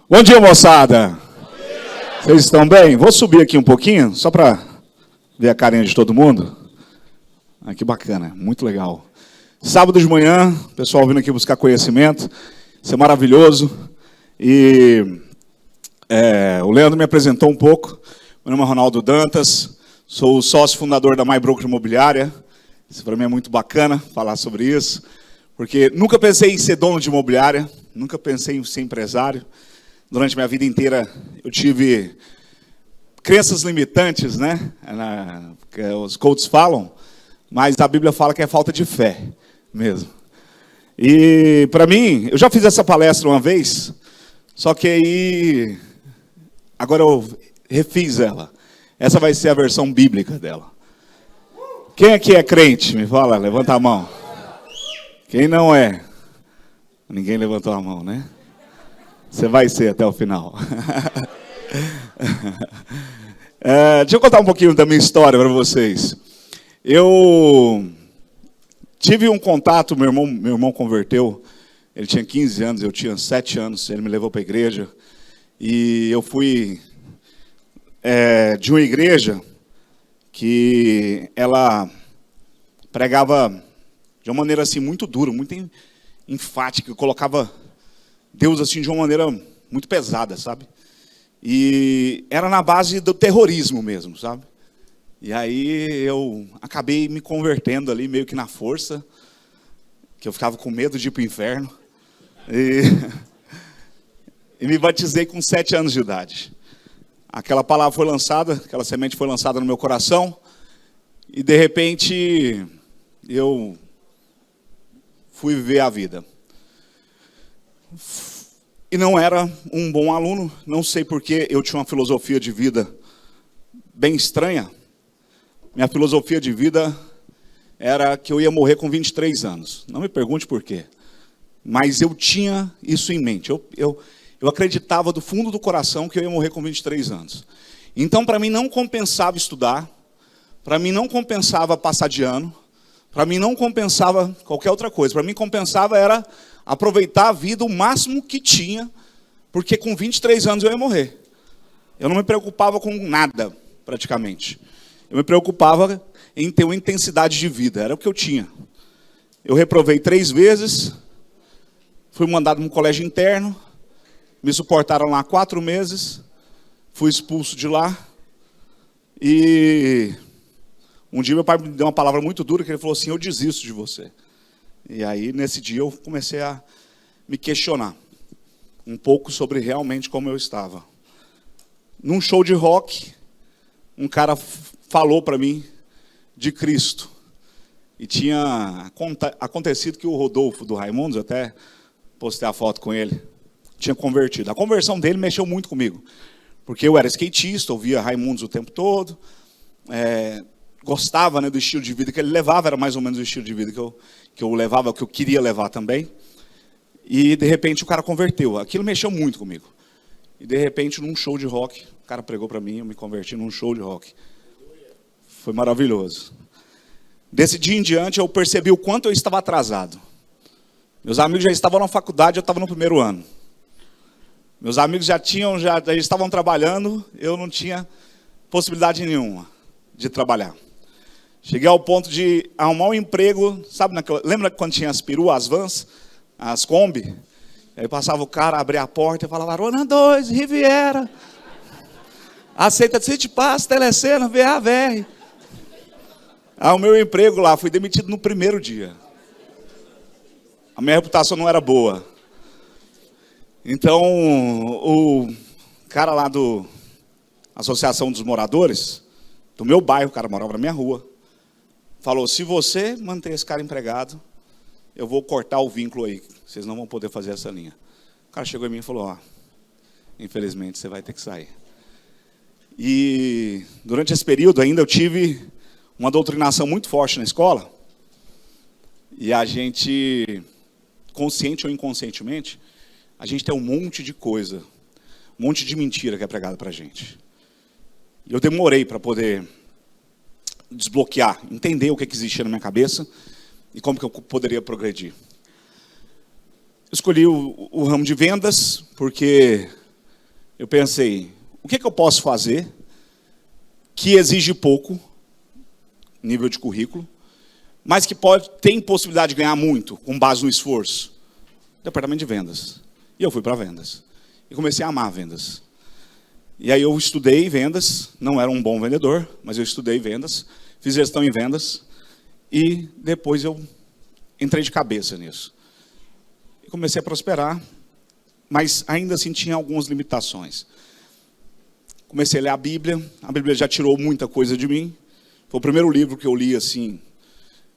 Bom dia, moçada. Vocês estão bem? Vou subir aqui um pouquinho, só para ver a carinha de todo mundo. Ah, que bacana, muito legal. Sábado de manhã, pessoal vindo aqui buscar conhecimento. Isso é maravilhoso. E o Leandro me apresentou um pouco. Meu nome é Ronaldo Dantas, sou o sócio fundador da MyBroker Imobiliária. Isso para mim é muito bacana falar sobre isso, porque nunca pensei em ser dono de imobiliária, nunca pensei em ser empresário. Durante minha vida inteira eu tive crenças limitantes, né? Que os coaches falam, mas a Bíblia fala que é falta de fé mesmo. E para mim, eu já fiz essa palestra uma vez, só que aí agora eu refiz ela. Essa vai ser a versão bíblica dela. Quem aqui é crente? Me fala, levanta a mão. Quem não é? Ninguém levantou a mão, né? Você vai ser até o final. Deixa eu contar um pouquinho da minha história para vocês. Eu tive um contato, meu irmão converteu, ele tinha 15 anos, eu tinha 7 anos, ele me levou para a igreja. E eu fui de uma igreja que ela pregava de uma maneira assim muito dura, muito enfática, colocava Deus assim de uma maneira muito pesada, sabe? E era na base do terrorismo mesmo, sabe? E aí eu acabei me convertendo ali meio que na força, que eu ficava com medo de ir para o inferno. E me batizei com 7 anos de idade. Aquela palavra foi lançada, aquela semente foi lançada no meu coração, e de repente eu fui viver a vida. E não era um bom aluno, não sei porquê, eu tinha uma filosofia de vida bem estranha. Minha filosofia de vida era que eu ia morrer com 23 anos. Não me pergunte por quê, mas eu tinha isso em mente. Eu acreditava do fundo do coração que eu ia morrer com 23 anos. Então, para mim, não compensava estudar, para mim, não compensava passar de ano, para mim, não compensava qualquer outra coisa. Para mim, compensava era aproveitar a vida o máximo que tinha, porque com 23 anos eu ia morrer. Eu não me preocupava com nada, praticamente. Eu me preocupava em ter uma intensidade de vida, era o que eu tinha. Eu reprovei 3 vezes, fui mandado para um colégio interno, me suportaram lá 4 meses, fui expulso de lá, e um dia meu pai me deu uma palavra muito dura, que ele falou assim: eu desisto de você. E aí, nesse dia, eu comecei a me questionar um pouco sobre realmente como eu estava. Num show de rock, um cara falou para mim de Cristo. E tinha acontecido que o Rodolfo do Raimundos, até postei a foto com ele, tinha convertido. A conversão dele mexeu muito comigo, porque eu era skatista, ouvia Raimundos o tempo todo, gostava, né, do estilo de vida que ele levava, era mais ou menos o estilo de vida que eu levava, que eu queria levar também. E, de repente, o cara converteu. Aquilo mexeu muito comigo. E, de repente, num show de rock, o cara pregou para mim, eu me converti num show de rock. Foi maravilhoso. Desse dia em diante, eu percebi o quanto eu estava atrasado. Meus amigos já estavam na faculdade, eu estava no primeiro ano. Meus amigos já estavam trabalhando, eu não tinha possibilidade nenhuma de trabalhar. Cheguei ao ponto de arrumar um emprego, sabe, lembra quando tinha as peruas, as vans, as Kombi? Aí passava o cara, abria a porta e falava: Arona 2, Riviera, aceita City Pass, Telecena, VAVR. Aí o meu emprego lá, fui demitido no primeiro dia. A minha reputação não era boa. Então, o cara lá do Associação dos Moradores, do meu bairro, o cara morava na minha rua, falou: se você manter esse cara empregado, eu vou cortar o vínculo aí, vocês não vão poder fazer essa linha. O cara chegou em mim e falou: infelizmente você vai ter que sair. E durante esse período ainda eu tive uma doutrinação muito forte na escola, e a gente, consciente ou inconscientemente, a gente tem um monte de coisa, um monte de mentira que é pregada para a gente. E eu demorei para poder desbloquear, entender o que existia na minha cabeça e como que eu poderia progredir. Escolhi o ramo de vendas porque eu pensei, o que eu posso fazer que exige pouco, nível de currículo, mas que tem possibilidade de ganhar muito, com base no esforço? Departamento de vendas. E eu fui para vendas. E comecei a amar vendas. E aí eu estudei vendas, não era um bom vendedor, mas eu estudei vendas, fiz gestão em vendas, e depois eu entrei de cabeça nisso. E comecei a prosperar, mas ainda assim tinha algumas limitações. Comecei a ler a Bíblia já tirou muita coisa de mim. Foi o primeiro livro que eu li assim,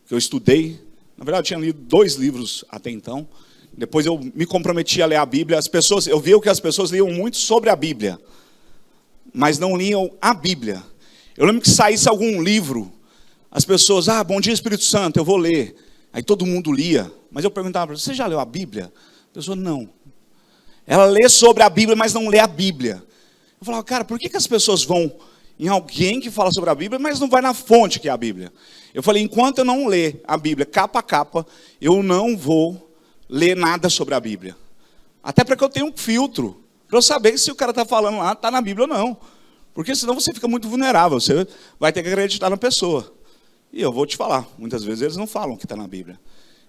que eu estudei. Na verdade, eu tinha lido 2 livros até então. Depois eu me comprometi a ler a Bíblia. Eu vi que as pessoas liam muito sobre a Bíblia, mas não liam a Bíblia. Eu lembro que saísse algum livro, as pessoas, bom dia Espírito Santo, eu vou ler. Aí todo mundo lia, mas eu perguntava, você já leu a Bíblia? A pessoa, não. Ela lê sobre a Bíblia, mas não lê a Bíblia. Eu falava, cara, por que as pessoas vão em alguém que fala sobre a Bíblia, mas não vai na fonte que é a Bíblia? Eu falei, enquanto eu não ler a Bíblia capa a capa, eu não vou ler nada sobre a Bíblia. Até porque eu tenho um filtro, para eu saber se o cara está falando lá, está na Bíblia ou não. Porque senão você fica muito vulnerável, você vai ter que acreditar na pessoa. E eu vou te falar, muitas vezes eles não falam que está na Bíblia.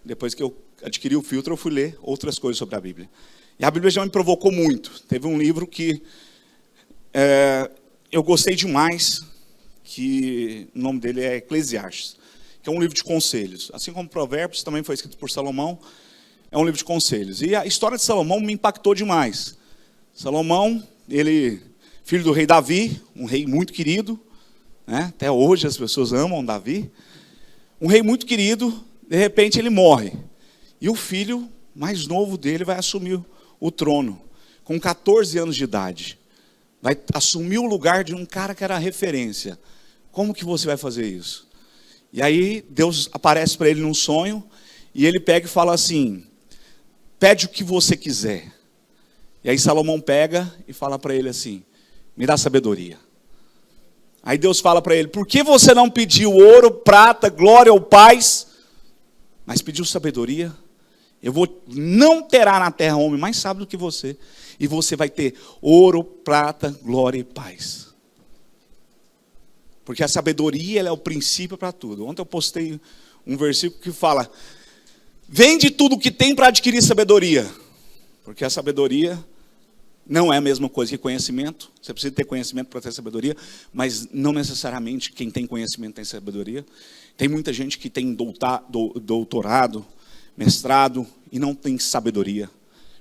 Depois que eu adquiri o filtro, eu fui ler outras coisas sobre a Bíblia. E a Bíblia já me provocou muito. Teve um livro que eu gostei demais, que o nome dele é Eclesiastes, que é um livro de conselhos. Assim como Provérbios, também foi escrito por Salomão, é um livro de conselhos. E a história de Salomão me impactou demais. Salomão, ele, filho do rei Davi, um rei muito querido, né? Até hoje as pessoas amam Davi. Um rei muito querido, de repente ele morre. E o filho mais novo dele vai assumir o trono, com 14 anos de idade. Vai assumir o lugar de um cara que era referência. Como que você vai fazer isso? E aí Deus aparece para ele num sonho, e ele pega e fala assim, pede o que você quiser. E aí Salomão pega e fala para ele assim, me dá sabedoria. Aí Deus fala para ele, por que você não pediu ouro, prata, glória ou paz, mas pediu sabedoria? Não terá na terra homem mais sábio do que você, e você vai ter ouro, prata, glória e paz. Porque a sabedoria, ela é o princípio para tudo. Ontem eu postei um versículo que fala, vende tudo o que tem para adquirir sabedoria. Porque a sabedoria não é a mesma coisa que conhecimento. Você precisa ter conhecimento para ter sabedoria, mas não necessariamente quem tem conhecimento tem sabedoria. Tem muita gente que tem doutorado, mestrado, e não tem sabedoria.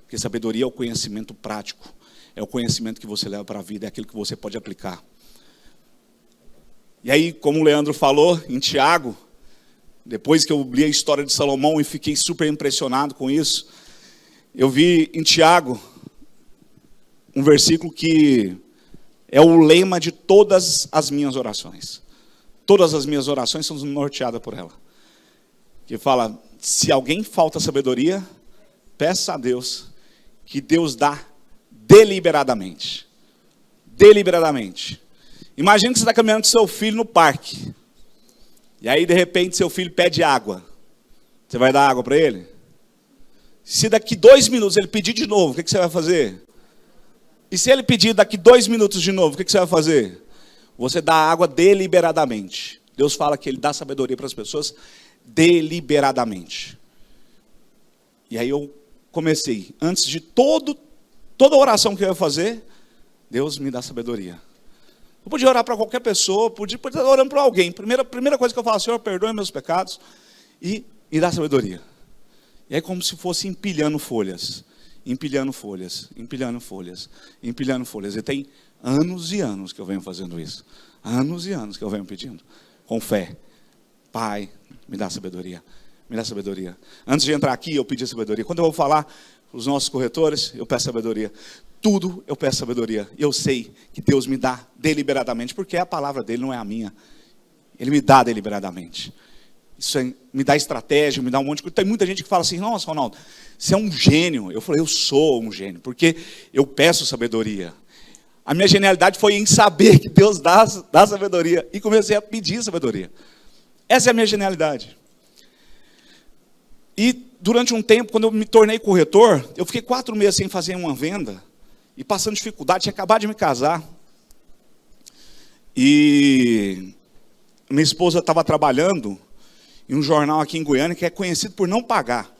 Porque sabedoria é o conhecimento prático. É o conhecimento que você leva para a vida, é aquilo que você pode aplicar. E aí, como o Leandro falou, em Tiago, depois que eu li a história de Salomão e fiquei super impressionado com isso, eu vi em Tiago um versículo que é o lema de todas as minhas orações. Todas as minhas orações são norteadas por ela. Que fala, se alguém falta sabedoria, peça a Deus, que Deus dá deliberadamente. Deliberadamente. Imagina que você está caminhando com seu filho no parque. E aí, de repente, seu filho pede água. Você vai dar água para ele? Se daqui 2 minutos ele pedir de novo, o que você vai fazer? E se ele pedir daqui 2 minutos de novo, o que você vai fazer? Você dá água deliberadamente. Deus fala que ele dá sabedoria para as pessoas deliberadamente. E aí eu comecei, antes de toda oração que eu ia fazer, Deus me dá sabedoria. Eu podia orar para qualquer pessoa, podia estar orando para alguém. Primeira coisa que eu falo, Senhor, perdoe meus pecados e me dá sabedoria. E aí como se fosse empilhando folhas. Empilhando folhas, empilhando folhas, empilhando folhas. E tem anos e anos que eu venho fazendo isso. Anos e anos que eu venho pedindo. Com fé. Pai, me dá sabedoria. Me dá sabedoria. Antes de entrar aqui, eu pedi sabedoria. Quando eu vou falar para os nossos corretores, eu peço sabedoria. Tudo eu peço sabedoria. Eu sei que Deus me dá deliberadamente, porque a palavra dele não é a minha. Ele me dá deliberadamente. Isso me dá estratégia, me dá um monte de coisa. Tem muita gente que fala assim, nossa, Ronaldo, você é um gênio. Eu falei, eu sou um gênio, porque eu peço sabedoria. A minha genialidade foi em saber que Deus dá sabedoria. E comecei a pedir sabedoria. Essa é a minha genialidade. E durante um tempo, quando eu me tornei corretor, eu fiquei 4 meses sem fazer uma venda. e passando dificuldade, tinha acabado de me casar. E minha esposa estava trabalhando em um jornal aqui em Goiânia que é conhecido por não pagar.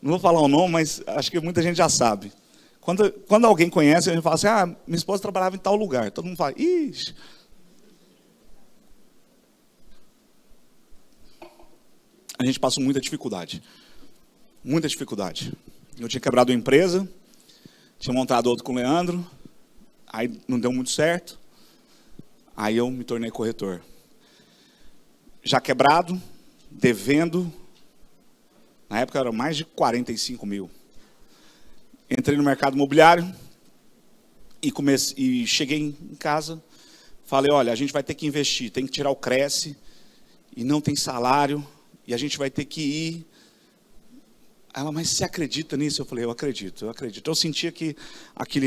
Não vou falar o nome, mas acho que muita gente já sabe. Quando alguém conhece, a gente fala assim, minha esposa trabalhava em tal lugar. Todo mundo fala, ixi. A gente passou muita dificuldade. Muita dificuldade. Eu tinha quebrado uma empresa, tinha montado outro com o Leandro, aí não deu muito certo, aí eu me tornei corretor. Já quebrado, devendo, na época era mais de 45 mil. Entrei no mercado imobiliário e cheguei em casa, falei, olha, a gente vai ter que investir, tem que tirar o Cresce, e não tem salário, e a gente vai ter que ir. Ela, mas você acredita nisso? Eu falei, eu acredito. Eu sentia que aquilo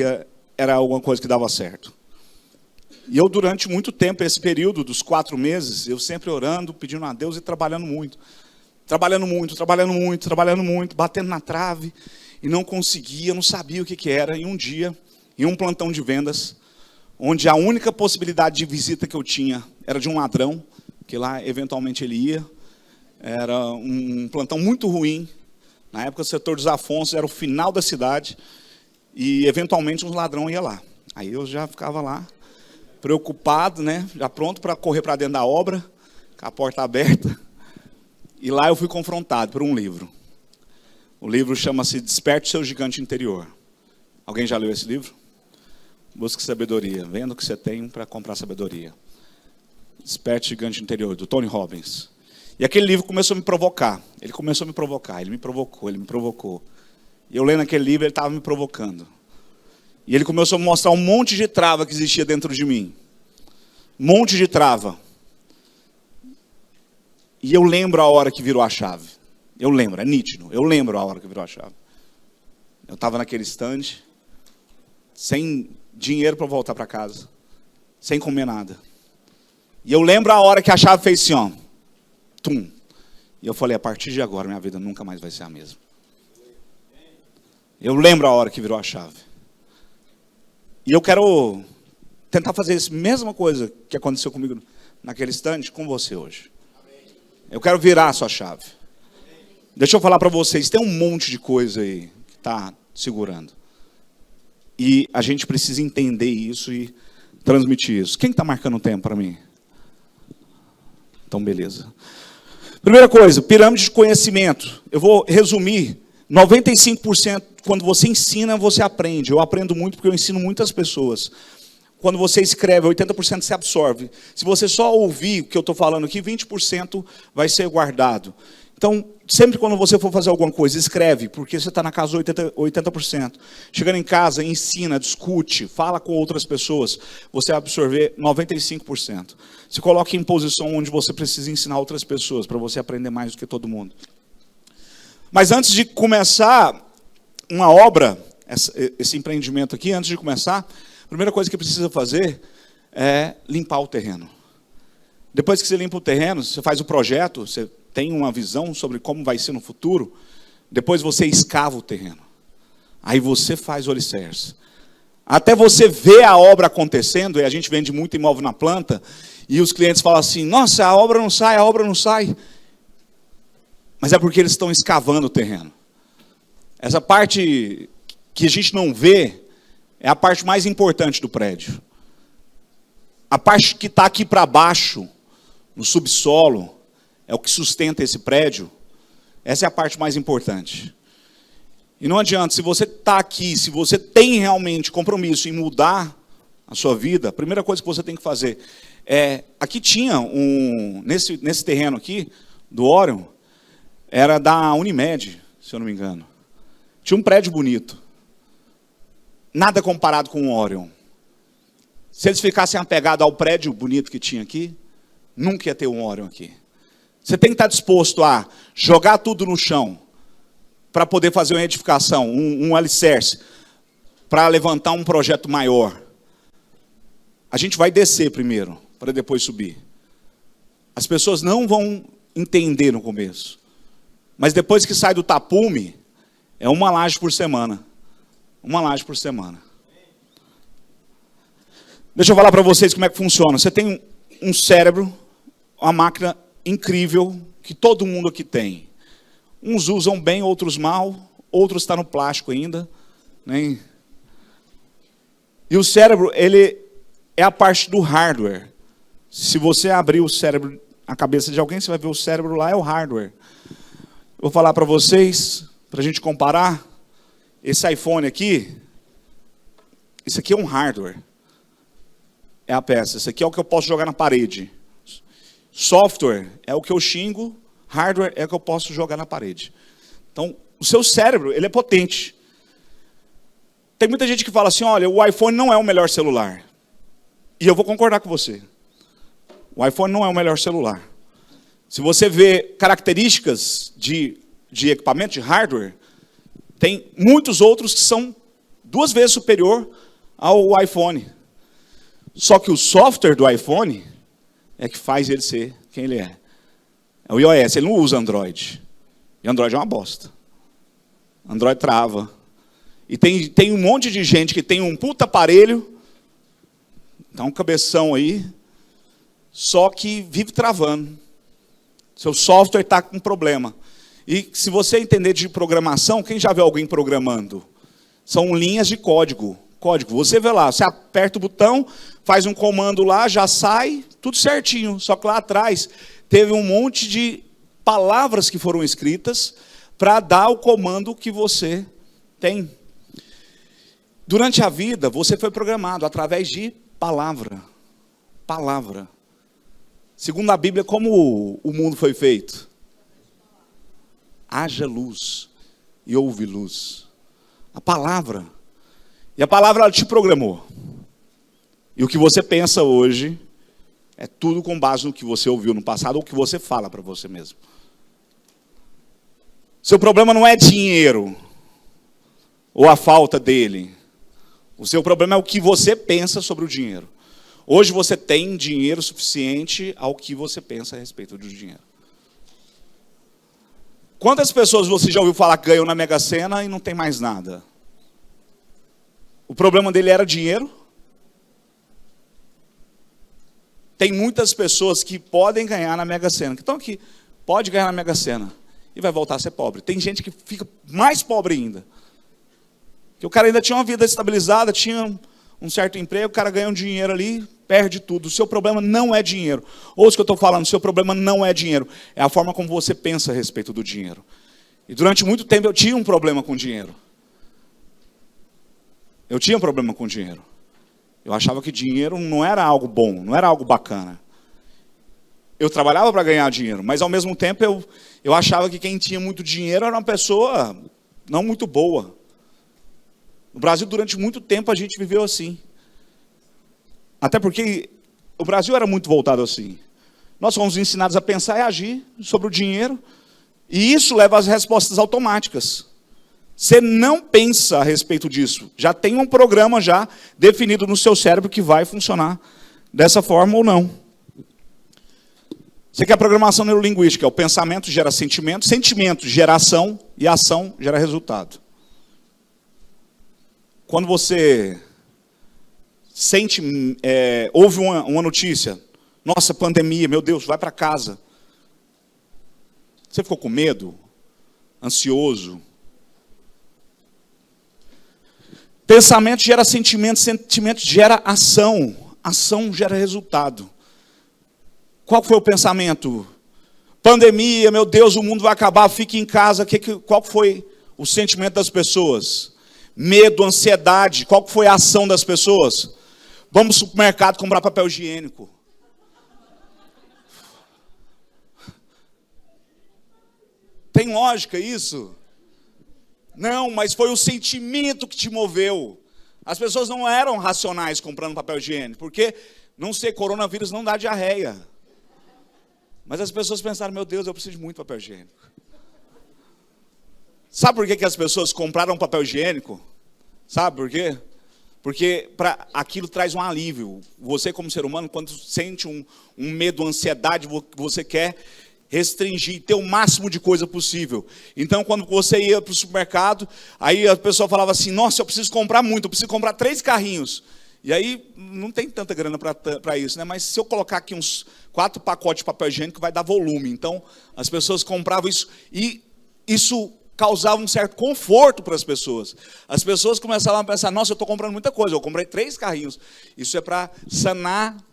era alguma coisa que dava certo. E eu, durante muito tempo, esse período dos 4 meses, eu sempre orando, pedindo a Deus e trabalhando muito. Trabalhando muito, batendo na trave, e não conseguia, não sabia o que era. E um dia, em um plantão de vendas, onde a única possibilidade de visita que eu tinha era de um ladrão, que lá, eventualmente, ele ia. Era um plantão muito ruim. Na época, o setor dos Afonsos era o final da cidade, e, eventualmente, um ladrão ia lá. Aí eu já ficava lá, preocupado, né? Já pronto para correr para dentro da obra, com a porta aberta. E lá eu fui confrontado por um livro. O livro chama-se Desperte o Seu Gigante Interior. Alguém já leu esse livro? Busque sabedoria. Venda o que você tem para comprar sabedoria. Desperte o Gigante Interior, do Tony Robbins. E aquele livro começou a me provocar. Ele me provocou. E eu lendo aquele livro, ele estava me provocando. E ele começou a mostrar um monte de trava que existia dentro de mim. Um monte de trava. E eu lembro a hora que virou a chave. Eu lembro, é nítido. Eu lembro a hora que virou a chave. Eu estava naquele stand, sem dinheiro para voltar para casa, sem comer nada. E eu lembro a hora que a chave fez assim, ó. Tum. E eu falei, a partir de agora, minha vida nunca mais vai ser a mesma. Eu lembro a hora que virou a chave. E eu quero tentar fazer a mesma coisa que aconteceu comigo naquele stand com você hoje. Eu quero virar a sua chave. Deixa eu falar para vocês, tem um monte de coisa aí que está segurando. E a gente precisa entender isso e transmitir isso. Quem está marcando o tempo para mim? Então, beleza. Primeira coisa, pirâmide de conhecimento. Eu vou resumir. 95%, quando você ensina, você aprende. Eu aprendo muito porque eu ensino muitas pessoas. Quando você escreve, 80% se absorve. Se você só ouvir o que eu estou falando aqui, 20% vai ser guardado. Então, sempre quando você for fazer alguma coisa, escreve, porque você está na casa 80%. Chegando em casa, ensina, discute, fala com outras pessoas, você vai absorver 95%. Se coloque em posição onde você precisa ensinar outras pessoas, para você aprender mais do que todo mundo. Mas antes de começar uma obra, esse empreendimento aqui, antes de começar, a primeira coisa que precisa fazer é limpar o terreno. Depois que você limpa o terreno, você faz o projeto, você tem uma visão sobre como vai ser no futuro, depois você escava o terreno. Aí você faz o alicerce. Até você ver a obra acontecendo, e a gente vende muito imóvel na planta, e os clientes falam assim, nossa, a obra não sai. Mas é porque eles estão escavando o terreno. Essa parte que a gente não vê, é a parte mais importante do prédio. A parte que está aqui para baixo, no subsolo, é o que sustenta esse prédio. Essa é a parte mais importante. E não adianta, se você está aqui, se você tem realmente compromisso em mudar a sua vida, a primeira coisa que você tem que fazer é... Aqui tinha nesse terreno aqui, do Orion, era da Unimed, se eu não me engano. Tinha um prédio bonito. Nada comparado com o Orion. Se eles ficassem apegados ao prédio bonito que tinha aqui, nunca ia ter um Orion aqui. Você tem que estar disposto a jogar tudo no chão para poder fazer uma edificação, um alicerce, para levantar um projeto maior. A gente vai descer primeiro, para depois subir. As pessoas não vão entender no começo. Mas depois que sai do tapume, É uma laje por semana. Uma laje por semana. Deixa eu falar para vocês como é que funciona. Você tem um cérebro, uma máquina incrível, que todo mundo aqui tem. Uns usam bem, outros mal, outros estão no plástico ainda. Né? E o cérebro, ele é a parte do hardware. Se você abrir o cérebro, a cabeça de alguém, você vai ver o cérebro lá, é o hardware. Eu vou falar para vocês, para a gente comparar, esse iPhone aqui, isso aqui é um hardware. É a peça. Isso aqui é o que eu posso jogar na parede. Software é o que eu xingo, hardware é o que eu posso jogar na parede. Então, o seu cérebro, ele é potente. Tem muita gente que fala assim, olha, o iPhone não é o melhor celular. E eu vou concordar com você. O iPhone não é o melhor celular. Se você vê características de equipamento, de hardware, tem muitos outros que são 2 vezes superior ao iPhone. Só que o software do iPhone é que faz ele ser quem ele é. É o iOS, ele não usa Android. E Android é uma bosta. Android trava. E tem um monte de gente que tem um puta aparelho, dá um cabeção aí, só que vive travando. Seu software está com problema. E se você entender de programação, quem já viu alguém programando? São linhas de código. Você vê lá, você aperta o botão, faz um comando lá, já sai, tudo certinho. Só que lá atrás teve um monte de palavras que foram escritas para dar o comando que você tem. Durante a vida, você foi programado através de palavra. Palavra. Segundo a Bíblia, como o mundo foi feito? Haja luz e houve luz. A palavra. E a palavra ela te programou. E o que você pensa hoje é tudo com base no que você ouviu no passado ou o que você fala para você mesmo. Seu problema não é dinheiro ou a falta dele. O seu problema é o que você pensa sobre o dinheiro. Hoje você tem dinheiro suficiente ao que você pensa a respeito do dinheiro. Quantas pessoas você já ouviu falar que ganhou na Mega Sena e não tem mais nada? O problema dele era dinheiro? Tem muitas pessoas que podem ganhar na Mega Sena, que estão aqui, pode ganhar na Mega Sena e vai voltar a ser pobre. Tem gente que fica mais pobre ainda. Que o cara ainda tinha uma vida estabilizada, tinha um certo emprego, o cara ganha um dinheiro ali, perde tudo. O seu problema não é dinheiro. Ouça o que eu estou falando, o seu problema não é dinheiro. É a forma como você pensa a respeito do dinheiro. E durante muito tempo eu tinha um problema com dinheiro. Eu tinha um problema com dinheiro. Eu achava que dinheiro não era algo bom, não era algo bacana. Eu trabalhava para ganhar dinheiro, mas ao mesmo tempo eu achava que quem tinha muito dinheiro era uma pessoa não muito boa. No Brasil, durante muito tempo, a gente viveu assim. Até porque o Brasil era muito voltado assim. Nós fomos ensinados a pensar e agir sobre o dinheiro, e isso leva às respostas automáticas. Você não pensa a respeito disso. Já tem um programa já definido no seu cérebro que vai funcionar dessa forma ou não. Você quer a programação neurolinguística? O pensamento gera sentimento, sentimento gera ação, e ação gera resultado. Quando você sente, ouve uma notícia, nossa, pandemia, meu Deus, vai para casa. Você ficou com medo? Ansioso? Pensamento gera sentimento, sentimento gera ação, ação gera resultado. Qual foi o pensamento? Pandemia, meu Deus, o mundo vai acabar, fique em casa. Qual foi o sentimento das pessoas? Medo, ansiedade. Qual foi a ação das pessoas? Vamos ao supermercado comprar papel higiênico. Tem lógica isso? Não, mas foi o sentimento que te moveu. As pessoas não eram racionais comprando papel higiênico, porque, não sei, coronavírus não dá diarreia. Mas as pessoas pensaram, meu Deus, eu preciso de muito papel higiênico. Sabe por que as pessoas compraram papel higiênico? Sabe por quê? Porque aquilo traz um alívio. Você, como ser humano, quando sente um medo, uma ansiedade, você quer restringir, ter o máximo de coisa possível. Então, quando você ia para o supermercado, aí a pessoa falava assim, nossa, eu preciso comprar muito, eu preciso comprar 3 carrinhos. E aí, não tem tanta grana para isso, né? Mas se eu colocar aqui uns 4 pacotes de papel higiênico, vai dar volume. Então, as pessoas compravam isso, e isso causava um certo conforto para as pessoas. As pessoas começavam a pensar, nossa, eu estou comprando muita coisa, eu comprei 3 carrinhos. Isso é para sanar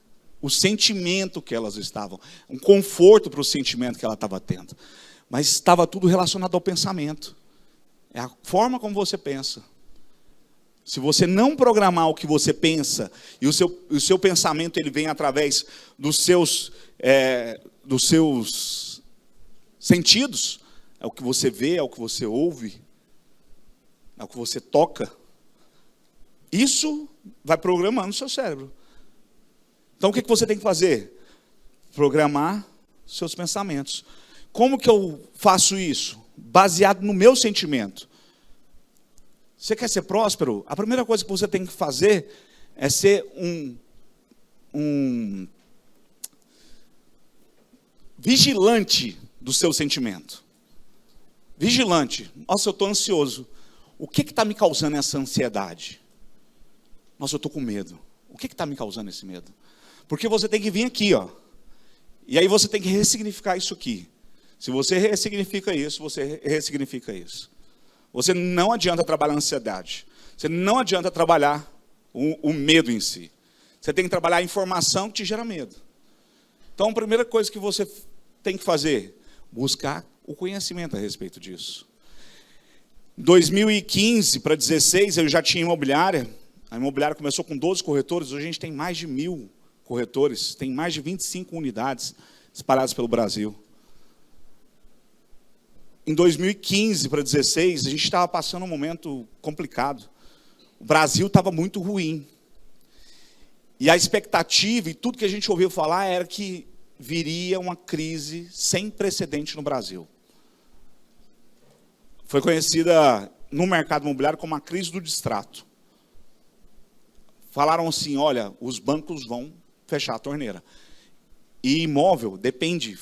o sentimento que elas estavam, um conforto para o sentimento que ela estava tendo. Mas estava tudo relacionado ao pensamento. É a forma como você pensa. Se você não programar o que você pensa, e o seu pensamento ele vem através dos seus sentidos, é o que você vê, é o que você ouve, é o que você toca, isso vai programando o seu cérebro. Então, o que você tem que fazer? Programar seus pensamentos. Como que eu faço isso? Baseado no meu sentimento. Você quer ser próspero? A primeira coisa que você tem que fazer é ser um vigilante do seu sentimento. Vigilante. Nossa, eu estou ansioso. O que está me causando essa ansiedade? Nossa, eu estou com medo. O que está me causando esse medo? Porque você tem que vir aqui, ó. E aí você tem que ressignificar isso aqui. Se você ressignifica isso, você ressignifica isso. Você não adianta trabalhar a ansiedade. Você não adianta trabalhar o medo em si. Você tem que trabalhar a informação que te gera medo. Então, a primeira coisa que você tem que fazer, buscar o conhecimento a respeito disso. Em 2015 para 2016, eu já tinha imobiliária. A imobiliária começou com 12 corretores, hoje a gente tem mais de 1.000 corretores, tem mais de 25 unidades espalhadas pelo Brasil. Em 2015 para 2016, a gente estava passando um momento complicado. O Brasil estava muito ruim. E a expectativa e tudo que a gente ouviu falar era que viria uma crise sem precedente no Brasil. Foi conhecida no mercado imobiliário como a crise do distrato. Falaram assim, olha, os bancos vão fechar a torneira. E imóvel depende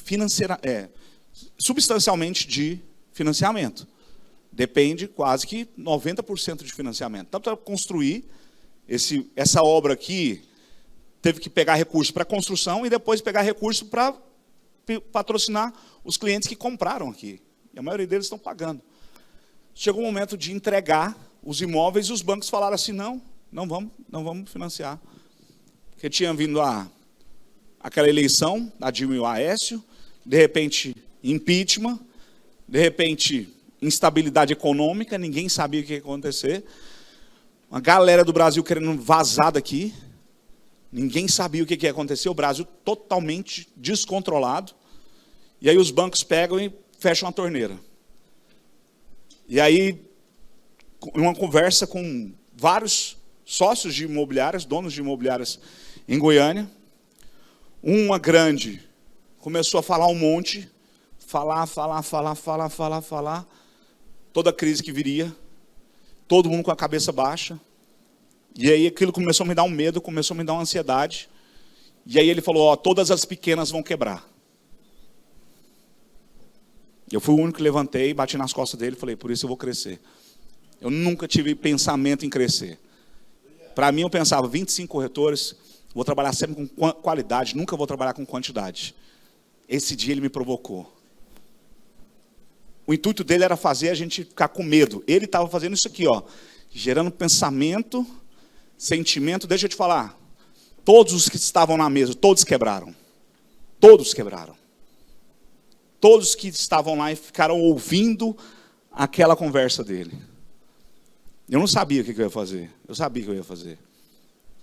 substancialmente de financiamento. Depende quase que 90% de financiamento. Então, para construir essa obra aqui, teve que pegar recurso para construção e depois pegar recurso para patrocinar os clientes que compraram aqui. E a maioria deles estão pagando. Chegou o momento de entregar os imóveis e os bancos falaram assim, não vamos financiar. Porque tinha vindo aquela eleição, a Dilma e o Aécio, de repente impeachment, de repente instabilidade econômica, ninguém sabia o que ia acontecer. Uma galera do Brasil querendo vazar daqui, ninguém sabia o que ia acontecer, o Brasil totalmente descontrolado. E aí os bancos pegam e fecham a torneira. E aí, uma conversa com vários sócios de imobiliárias, donos de imobiliárias em Goiânia, uma grande começou a falar um monte, falar, toda a crise que viria, todo mundo com a cabeça baixa, e aí aquilo começou a me dar um medo, começou a me dar uma ansiedade, e aí ele falou, ó, todas as pequenas vão quebrar. Eu fui o único que levantei, bati nas costas dele e falei, por isso eu vou crescer. Eu nunca tive pensamento em crescer. Para mim, eu pensava, 25 corretores, vou trabalhar sempre com qualidade, nunca vou trabalhar com quantidade. Esse dia ele me provocou. O intuito dele era fazer a gente ficar com medo. Ele estava fazendo isso aqui, ó, gerando pensamento, sentimento. Deixa eu te falar, todos os que estavam na mesa, todos quebraram. Todos quebraram. Todos que estavam lá e ficaram ouvindo aquela conversa dele. Eu não sabia o que eu ia fazer. Eu sabia o que eu ia fazer.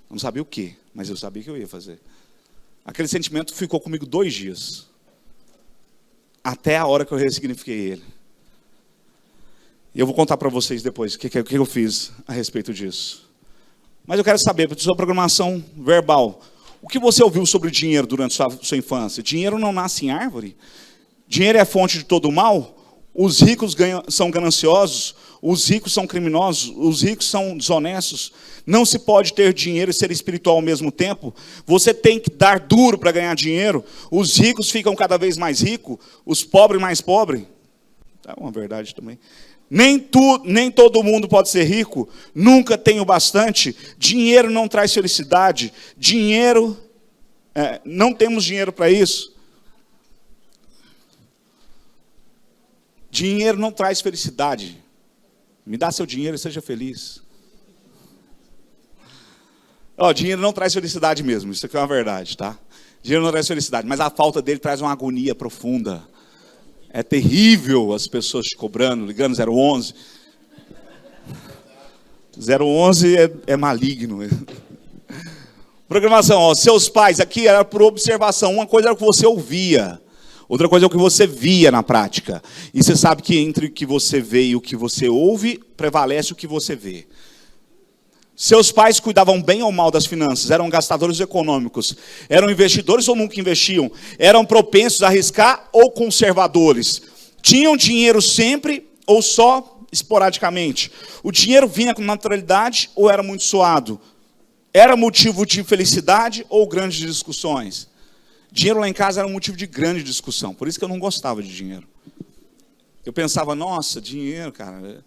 Eu não sabia o quê, mas eu sabia o que eu ia fazer. Aquele sentimento ficou comigo 2 dias. Até a hora que eu ressignifiquei ele. E eu vou contar para vocês depois o que eu fiz a respeito disso. Mas eu quero saber, para sua programação verbal, o que você ouviu sobre dinheiro durante sua infância? Dinheiro não nasce em árvore? Dinheiro é fonte de todo o mal? Os ricos são gananciosos, os ricos são criminosos, os ricos são desonestos. Não se pode ter dinheiro e ser espiritual ao mesmo tempo. Você tem que dar duro para ganhar dinheiro. Os ricos ficam cada vez mais ricos, os pobres mais pobres. É uma verdade também. Nem todo mundo pode ser rico, nunca tem o bastante. Dinheiro não traz felicidade. Não temos dinheiro para isso. Dinheiro não traz felicidade. Me dá seu dinheiro e seja feliz. Dinheiro não traz felicidade mesmo, isso aqui é uma verdade, tá? Dinheiro não traz felicidade, mas a falta dele traz uma agonia profunda. É terrível as pessoas te cobrando, ligando 011. 011 é maligno. Programação, seus pais, aqui era por observação. Uma coisa era o que você ouvia, outra coisa é o que você via na prática. E você sabe que entre o que você vê e o que você ouve, prevalece o que você vê. Seus pais cuidavam bem ou mal das finanças? Eram gastadores econômicos? Eram investidores ou nunca investiam? Eram propensos a arriscar ou conservadores? Tinham dinheiro sempre ou só esporadicamente? O dinheiro vinha com naturalidade ou era muito suado? Era motivo de felicidade ou grandes discussões? Dinheiro lá em casa era um motivo de grande discussão. Por isso que eu não gostava de dinheiro. Eu pensava, nossa, dinheiro, cara...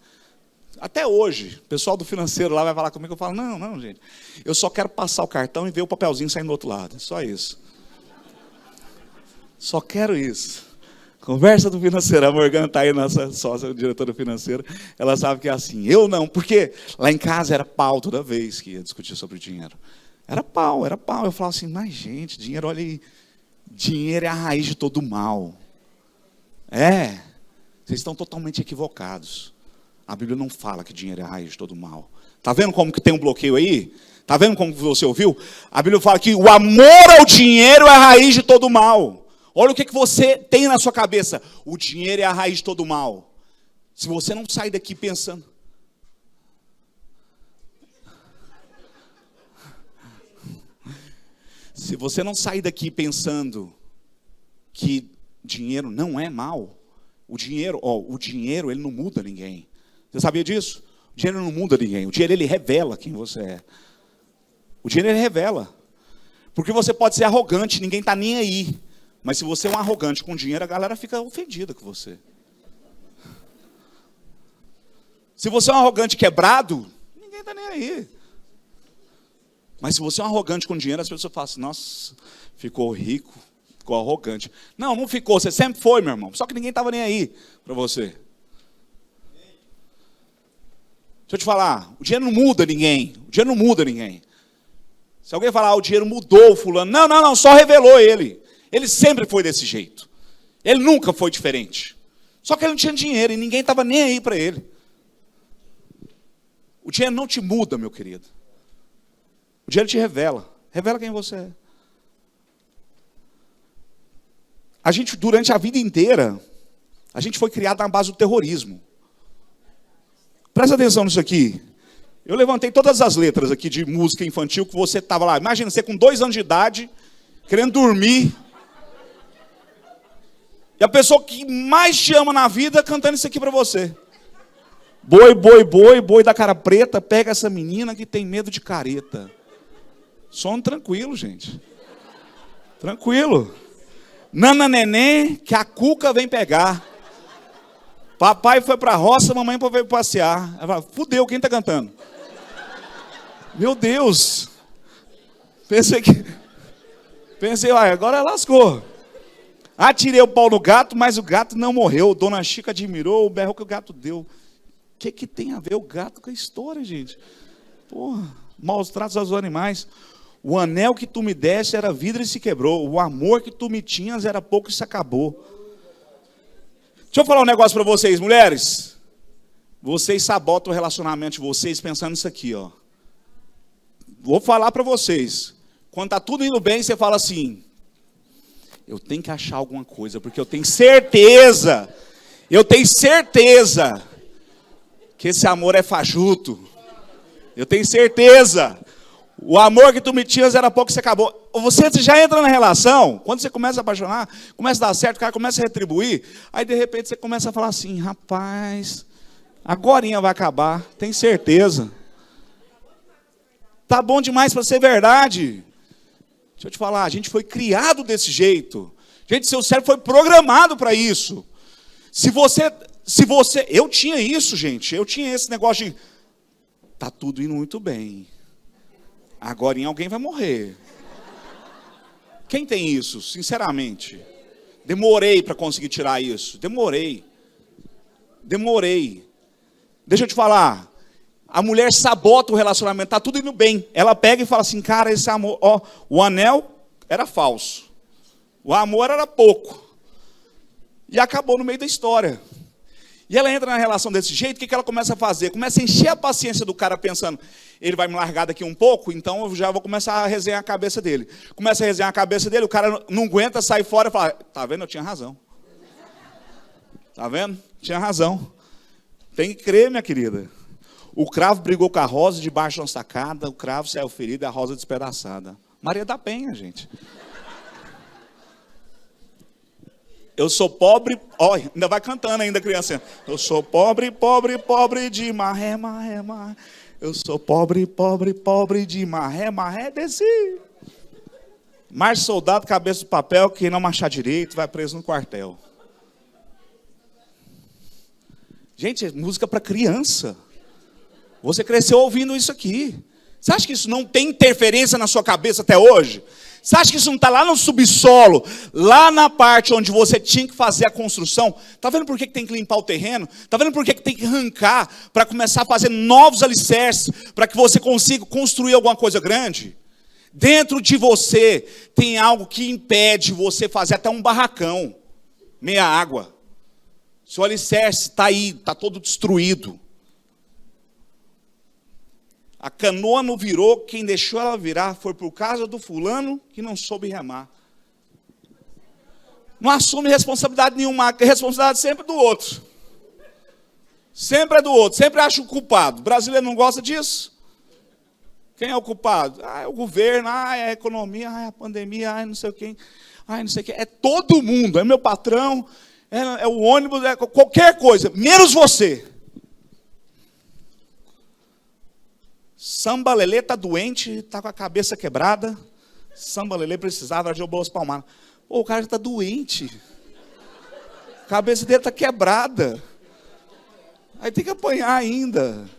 Até hoje, o pessoal do financeiro lá vai falar comigo, eu falo, não, gente. Eu só quero passar o cartão e ver o papelzinho saindo do outro lado. É só isso. Só quero isso. Conversa do financeiro. A Morgana está aí, nossa sócia, diretora financeira. Ela sabe que é assim. Eu não, porque lá em casa era pau toda vez que ia discutir sobre dinheiro. Era pau. Eu falava assim, mas gente, dinheiro, olha aí. Dinheiro é a raiz de todo mal. Vocês estão totalmente equivocados. A Bíblia não fala que dinheiro é a raiz de todo mal. Está vendo como que tem um bloqueio aí? Está vendo como você ouviu? A Bíblia fala que o amor ao dinheiro é a raiz de todo mal. Olha o que você tem na sua cabeça. O dinheiro é a raiz de todo mal. Se você não sair daqui pensando... Se você não sair daqui pensando que dinheiro não é mal, o dinheiro ele não muda ninguém. Você sabia disso? O dinheiro não muda ninguém. O dinheiro ele revela quem você é. O dinheiro ele revela. Porque você pode ser arrogante, ninguém está nem aí. Mas se você é um arrogante com dinheiro, a galera fica ofendida com você. Se você é um arrogante quebrado, ninguém está nem aí. Mas se você é um arrogante com dinheiro, as pessoas falam assim, nossa, ficou rico, ficou arrogante. Não ficou, você sempre foi, meu irmão. Só que ninguém estava nem aí para você. Deixa eu te falar, o dinheiro não muda ninguém. O dinheiro não muda ninguém. Se alguém falar, o dinheiro mudou o fulano. Não, só revelou ele. Ele sempre foi desse jeito. Ele nunca foi diferente. Só que ele não tinha dinheiro e ninguém estava nem aí para ele. O dinheiro não te muda, meu querido. O dinheiro te revela. Revela quem você é. A gente, durante a vida inteira, a gente foi criado na base do terrorismo. Presta atenção nisso aqui. Eu levantei todas as letras aqui de música infantil que você estava lá. Imagina, você com 2 anos de idade, querendo dormir. E a pessoa que mais te ama na vida cantando isso aqui para você. Boi da cara preta, pega essa menina que tem medo de careta. Sono tranquilo, gente. Tranquilo. Nana neném, que a cuca vem pegar. Papai foi para a roça, mamãe veio passear. Ela fala, fudeu, quem está cantando? Meu Deus. Pensei, agora lascou. Atirei o pau no gato, mas o gato não morreu. Dona Chica admirou o berro que o gato deu. O que tem a ver o gato com a história, gente? Porra, maus tratos aos animais. O anel que tu me deste era vidro e se quebrou. O amor que tu me tinhas era pouco e se acabou. Deixa eu falar um negócio para vocês, mulheres. Vocês sabotam o relacionamento de vocês pensando nisso aqui, ó. Vou falar para vocês. Quando está tudo indo bem, você fala assim, eu tenho que achar alguma coisa, porque eu tenho certeza que esse amor é fajuto. Eu tenho certeza. O amor que tu me tinhas era pouco e se acabou. você já entra na relação, quando você começa a apaixonar, começa a dar certo, o cara começa a retribuir, aí de repente você começa a falar assim, rapaz, agorinha vai acabar, tem certeza. Tá bom demais para ser verdade. Deixa eu te falar, a gente foi criado desse jeito. Gente, seu cérebro foi programado para isso. Se você, eu tinha isso, gente, eu tinha esse negócio de, tá tudo indo muito bem. Agorinha alguém vai morrer. Quem tem isso, sinceramente? Demorei para conseguir tirar isso. Demorei. Deixa eu te falar. A mulher sabota o relacionamento, tá tudo indo bem. Ela pega e fala assim, cara, esse amor, ó, o anel era falso. O amor era pouco. E acabou no meio da história. E ela entra na relação desse jeito, o que ela começa a fazer? Começa a encher a paciência do cara pensando, ele vai me largar daqui um pouco, então eu já vou começar a resenhar a cabeça dele. Começa a resenhar a cabeça dele, o cara não aguenta, sai fora e fala, tá vendo? Eu tinha razão. Tá vendo? Tinha razão. Tem que crer, minha querida. O cravo brigou com a rosa debaixo de uma sacada, o cravo saiu ferido e a rosa despedaçada. Maria da Penha, gente. Eu sou pobre, ó, ainda vai cantando ainda, criança. Eu sou pobre, pobre, pobre de maré, maré, maré. Eu sou pobre, pobre, pobre de maré, maré, desci. Mais soldado, cabeça de papel, quem não marchar direito vai preso no quartel. Gente, é música para criança. Você cresceu ouvindo isso aqui. Você acha que isso não tem interferência na sua cabeça até hoje? Você acha que isso não está lá no subsolo, lá na parte onde você tinha que fazer a construção? Está vendo por que tem que limpar o terreno? Está vendo por que tem que arrancar para começar a fazer novos alicerces, para que você consiga construir alguma coisa grande? Dentro de você tem algo que impede você fazer até um barracão, meia água. Seu alicerce está aí, está todo destruído. A canoa não virou, quem deixou ela virar foi por causa do fulano que não soube remar. Não assume responsabilidade nenhuma, a responsabilidade sempre é do outro. Sempre é do outro, sempre acha o culpado. O brasileiro não gosta disso. Quem é o culpado? Ah, é o governo, ah, é a economia, ah, é a pandemia, ah, é não sei quem, ah, não sei o quê. É todo mundo, é meu patrão, é o ônibus, é qualquer coisa, menos você. Samba Lelê está doente, está com a cabeça quebrada. Samba Lelê precisava de boas palmadas. Pô, o cara já está doente. A cabeça dele está quebrada. Aí tem que apanhar ainda.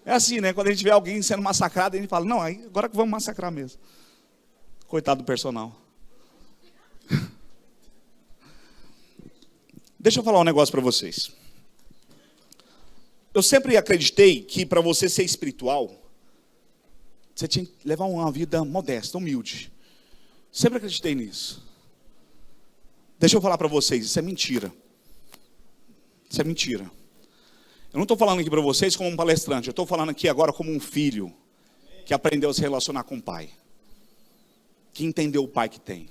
É assim, né? Quando a gente vê alguém sendo massacrado, a gente fala, não, aí agora que vamos massacrar mesmo. Coitado do personal. Deixa eu falar um negócio para vocês. Eu sempre acreditei que para você ser espiritual, você tinha que levar uma vida modesta, humilde. Sempre acreditei nisso. Deixa eu falar para vocês, isso é mentira. Isso é mentira. Eu não estou falando aqui para vocês como um palestrante, eu estou falando aqui agora como um filho que aprendeu a se relacionar com o pai. Que entendeu o pai que tem.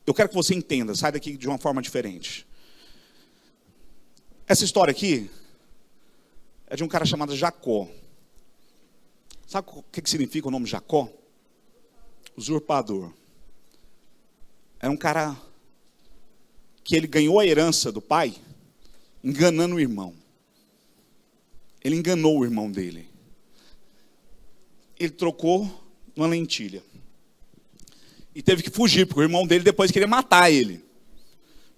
Eu quero que você entenda, sai daqui de uma forma diferente. Essa história aqui é de um cara chamado Jacó. Sabe o que significa o nome Jacó? Usurpador. Era um cara que ele ganhou a herança do pai enganando o irmão. Ele enganou o irmão dele. Ele trocou uma lentilha. E teve que fugir, porque o irmão dele depois queria matar ele.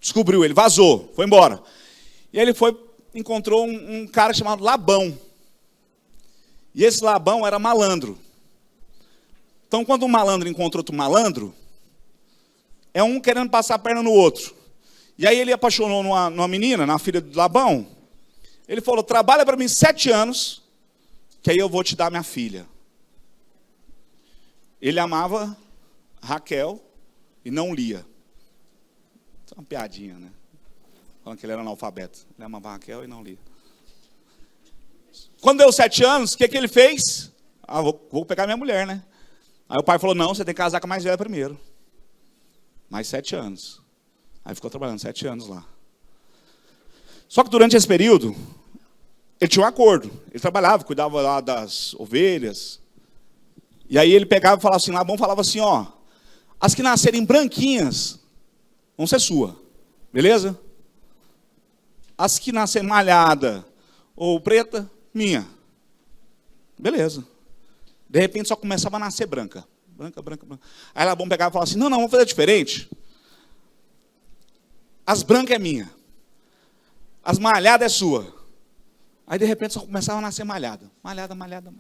Descobriu ele, vazou, foi embora. E aí ele encontrou um cara chamado Labão. E esse Labão era malandro. Então, quando um malandro encontra outro malandro, é um querendo passar a perna no outro. E aí ele apaixonou numa menina, na filha do Labão. Ele falou, trabalha para mim 7 anos, que aí eu vou te dar minha filha. Ele amava Raquel e não Lia. Isso é uma piadinha, né? Falando que ele era analfabeto. Ele amava Raquel e não Lia. Quando deu 7 anos, o que ele fez? Ah, vou pegar minha mulher, né? Aí o pai falou, não, você tem que casar com a mais velha primeiro. Mais 7 anos. Aí ficou trabalhando 7 anos lá. Só que durante esse período, ele tinha um acordo. Ele trabalhava, cuidava lá das ovelhas. E aí ele pegava e falava assim, Labão falava assim, ó, as que nascerem branquinhas vão ser sua, beleza? As que nascerem malhada ou preta, minha. Beleza. De repente só começava a nascer branca. Branca, branca, branca. Aí Labão pegava e falava assim, não, vamos fazer diferente. As brancas é minha. As malhadas é sua. Aí de repente só começava a nascer malhada. Malhada, malhada.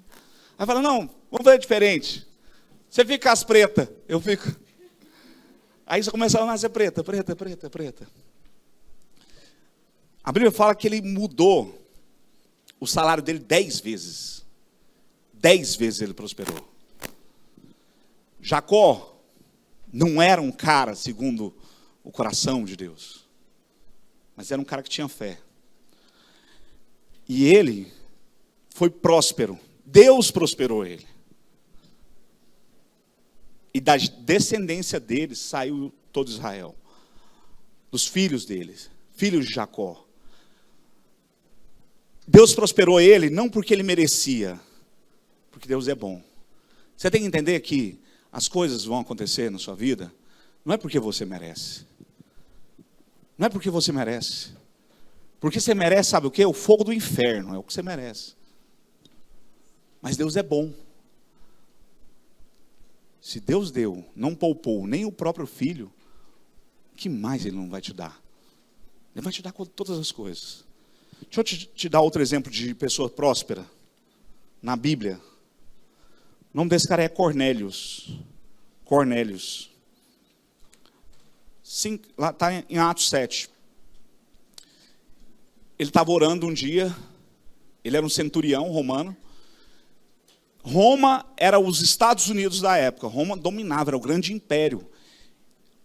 Aí fala, não, vamos fazer diferente. Você fica as pretas, eu fico. Aí só começava a nascer preta, preta, preta, preta. A Bíblia fala que ele mudou o salário dele 10 vezes. 10 vezes ele prosperou. Jacó não era um cara segundo o coração de Deus, mas era um cara que tinha fé. E ele foi próspero. Deus prosperou ele. E da descendência dele saiu todo Israel. Dos filhos deles, filhos de Jacó. Deus prosperou ele não porque ele merecia, porque Deus é bom. Você tem que entender que as coisas vão acontecer na sua vida, não é porque você merece. Não é porque você merece. Porque você merece, sabe o quê? O fogo do inferno, é o que você merece. Mas Deus é bom. Se Deus deu, não poupou nem o próprio filho, o que mais Ele não vai te dar? Ele vai te dar todas as coisas. Deixa eu te dar outro exemplo de pessoa próspera. Na Bíblia. O nome desse cara é Cornélios. Cornélios. Sim, lá está em Atos 7. Ele estava orando um dia. Ele era um centurião romano. Roma era os Estados Unidos da época. Roma dominava, era o grande império.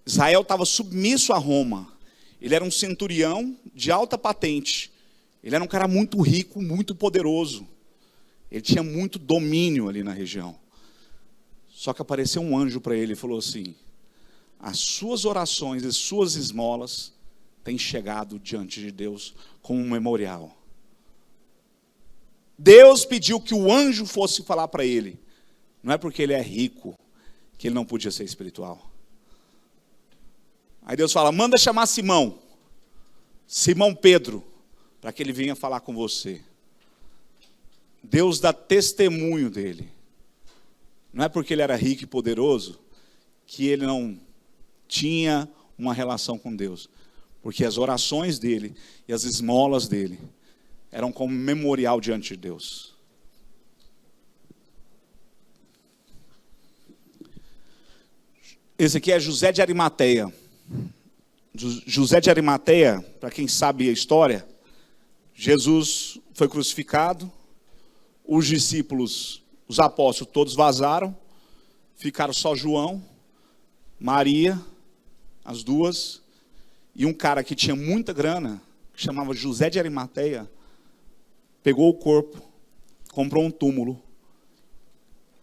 Israel estava submisso a Roma. Ele era um centurião de alta patente. Ele era um cara muito rico, muito poderoso. Ele tinha muito domínio ali na região. Só que apareceu um anjo para ele e falou assim: as suas orações e suas esmolas têm chegado diante de Deus como um memorial. Deus pediu que o anjo fosse falar para ele. Não é porque ele é rico que ele não podia ser espiritual. Aí Deus fala: manda chamar Simão, Simão Pedro, para que ele venha falar com você. Deus dá testemunho dele. Não é porque ele era rico e poderoso que ele não tinha uma relação com Deus. Porque as orações dele e as esmolas dele eram como memorial diante de Deus. Esse aqui é José de Arimateia. José de Arimateia, para quem sabe a história, Jesus foi crucificado, os discípulos, os apóstolos todos vazaram, ficaram só João, Maria, as duas, e um cara que tinha muita grana, que chamava José de Arimateia, pegou o corpo, comprou um túmulo,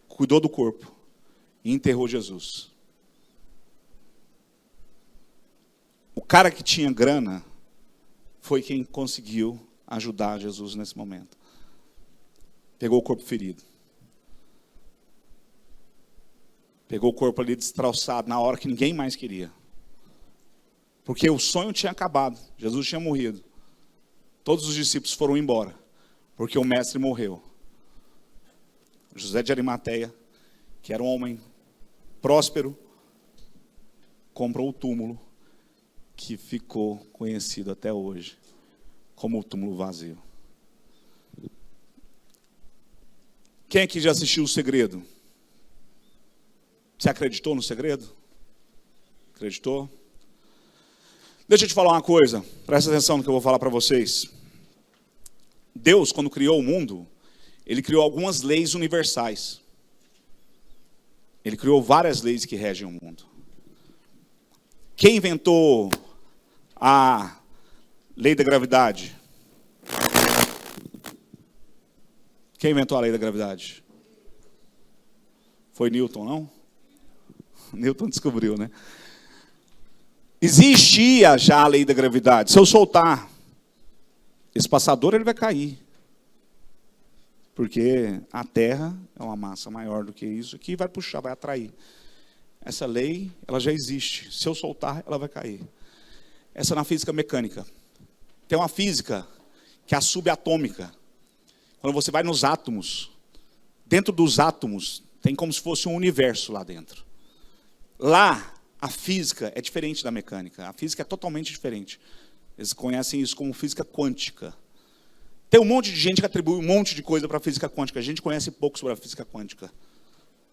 cuidou do corpo e enterrou Jesus. O cara que tinha grana foi quem conseguiu ajudar Jesus nesse momento. Pegou o corpo ferido. Pegou o corpo ali destroçado na hora que ninguém mais queria. Porque o sonho tinha acabado. Jesus tinha morrido. Todos os discípulos foram embora. Porque o mestre morreu. José de Arimateia, que era um homem próspero, comprou o túmulo que ficou conhecido até hoje como o túmulo vazio. Quem aqui já assistiu O Segredo? Você acreditou no segredo? Acreditou? Deixa eu te falar uma coisa, presta atenção no que eu vou falar para vocês. Deus, quando criou o mundo, Ele criou algumas leis universais. Ele criou várias leis que regem o mundo. Quem inventou a lei da gravidade? Quem inventou a lei da gravidade? Foi Newton, não? Newton descobriu, né? Existia já a lei da gravidade. Se eu soltar esse passador, ele vai cair. Porque a Terra é uma massa maior do que isso aqui, vai puxar, vai atrair. Essa lei, ela já existe. Se eu soltar, ela vai cair. Essa é na física mecânica. Tem uma física que é a subatômica. Quando você vai nos átomos, dentro dos átomos, tem como se fosse um universo lá dentro. Lá, a física é diferente da mecânica. A física é totalmente diferente. Eles conhecem isso como física quântica. Tem um monte de gente que atribui um monte de coisa para a física quântica. A gente conhece pouco sobre a física quântica.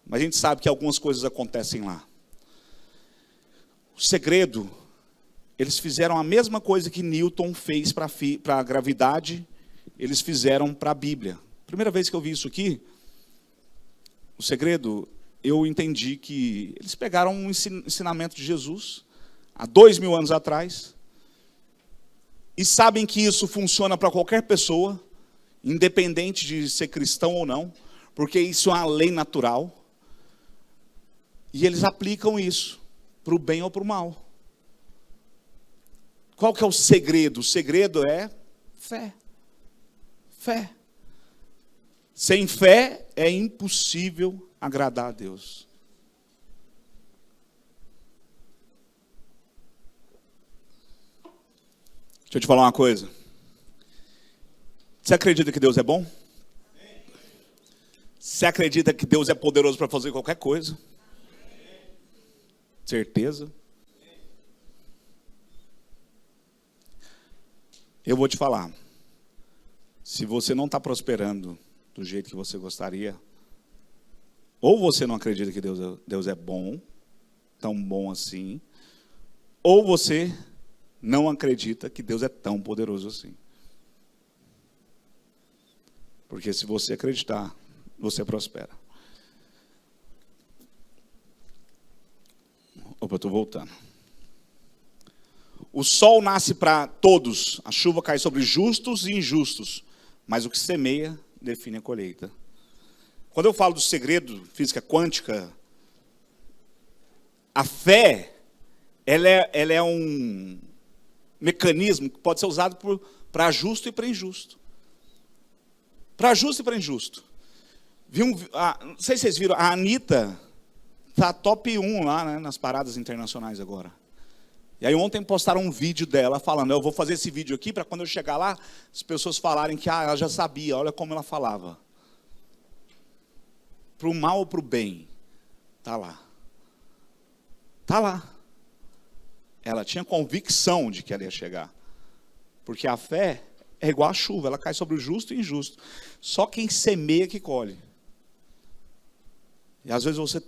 Mas a gente sabe que algumas coisas acontecem lá. O segredo, eles fizeram a mesma coisa que Newton fez para a gravidade, eles fizeram para a Bíblia. Primeira vez que eu vi isso aqui, o segredo, eu entendi que eles pegaram um ensinamento de Jesus, há 2000 anos atrás, e sabem que isso funciona para qualquer pessoa, independente de ser cristão ou não, porque isso é uma lei natural. E eles aplicam isso para o bem ou para o mal. Qual que é o segredo? O segredo é fé. Fé. Sem fé é impossível agradar a Deus. Deixa eu te falar uma coisa. Você acredita que Deus é bom? Você acredita que Deus é poderoso para fazer qualquer coisa? Certeza? Eu vou te falar. Se você não está prosperando do jeito que você gostaria, ou você não acredita que Deus é bom, tão bom assim, ou você não acredita que Deus é tão poderoso assim. Porque se você acreditar, você prospera. Opa, eu estou voltando. O sol nasce para todos, a chuva cai sobre justos e injustos, mas o que semeia define a colheita. Quando eu falo do segredo, física quântica, a fé, ela é um mecanismo que pode ser usado para justo e para injusto. Para justo e para injusto. Não sei se vocês viram, a Anitta está top 1 lá, né, nas paradas internacionais agora. E aí ontem postaram um vídeo dela falando, eu vou fazer esse vídeo aqui para quando eu chegar lá, as pessoas falarem que ela já sabia, olha como ela falava. Para o mal ou para o bem, está lá. Está lá. Ela tinha convicção de que ela ia chegar. Porque a fé é igual a chuva, ela cai sobre o justo e injusto. Só quem semeia que colhe. E às vezes você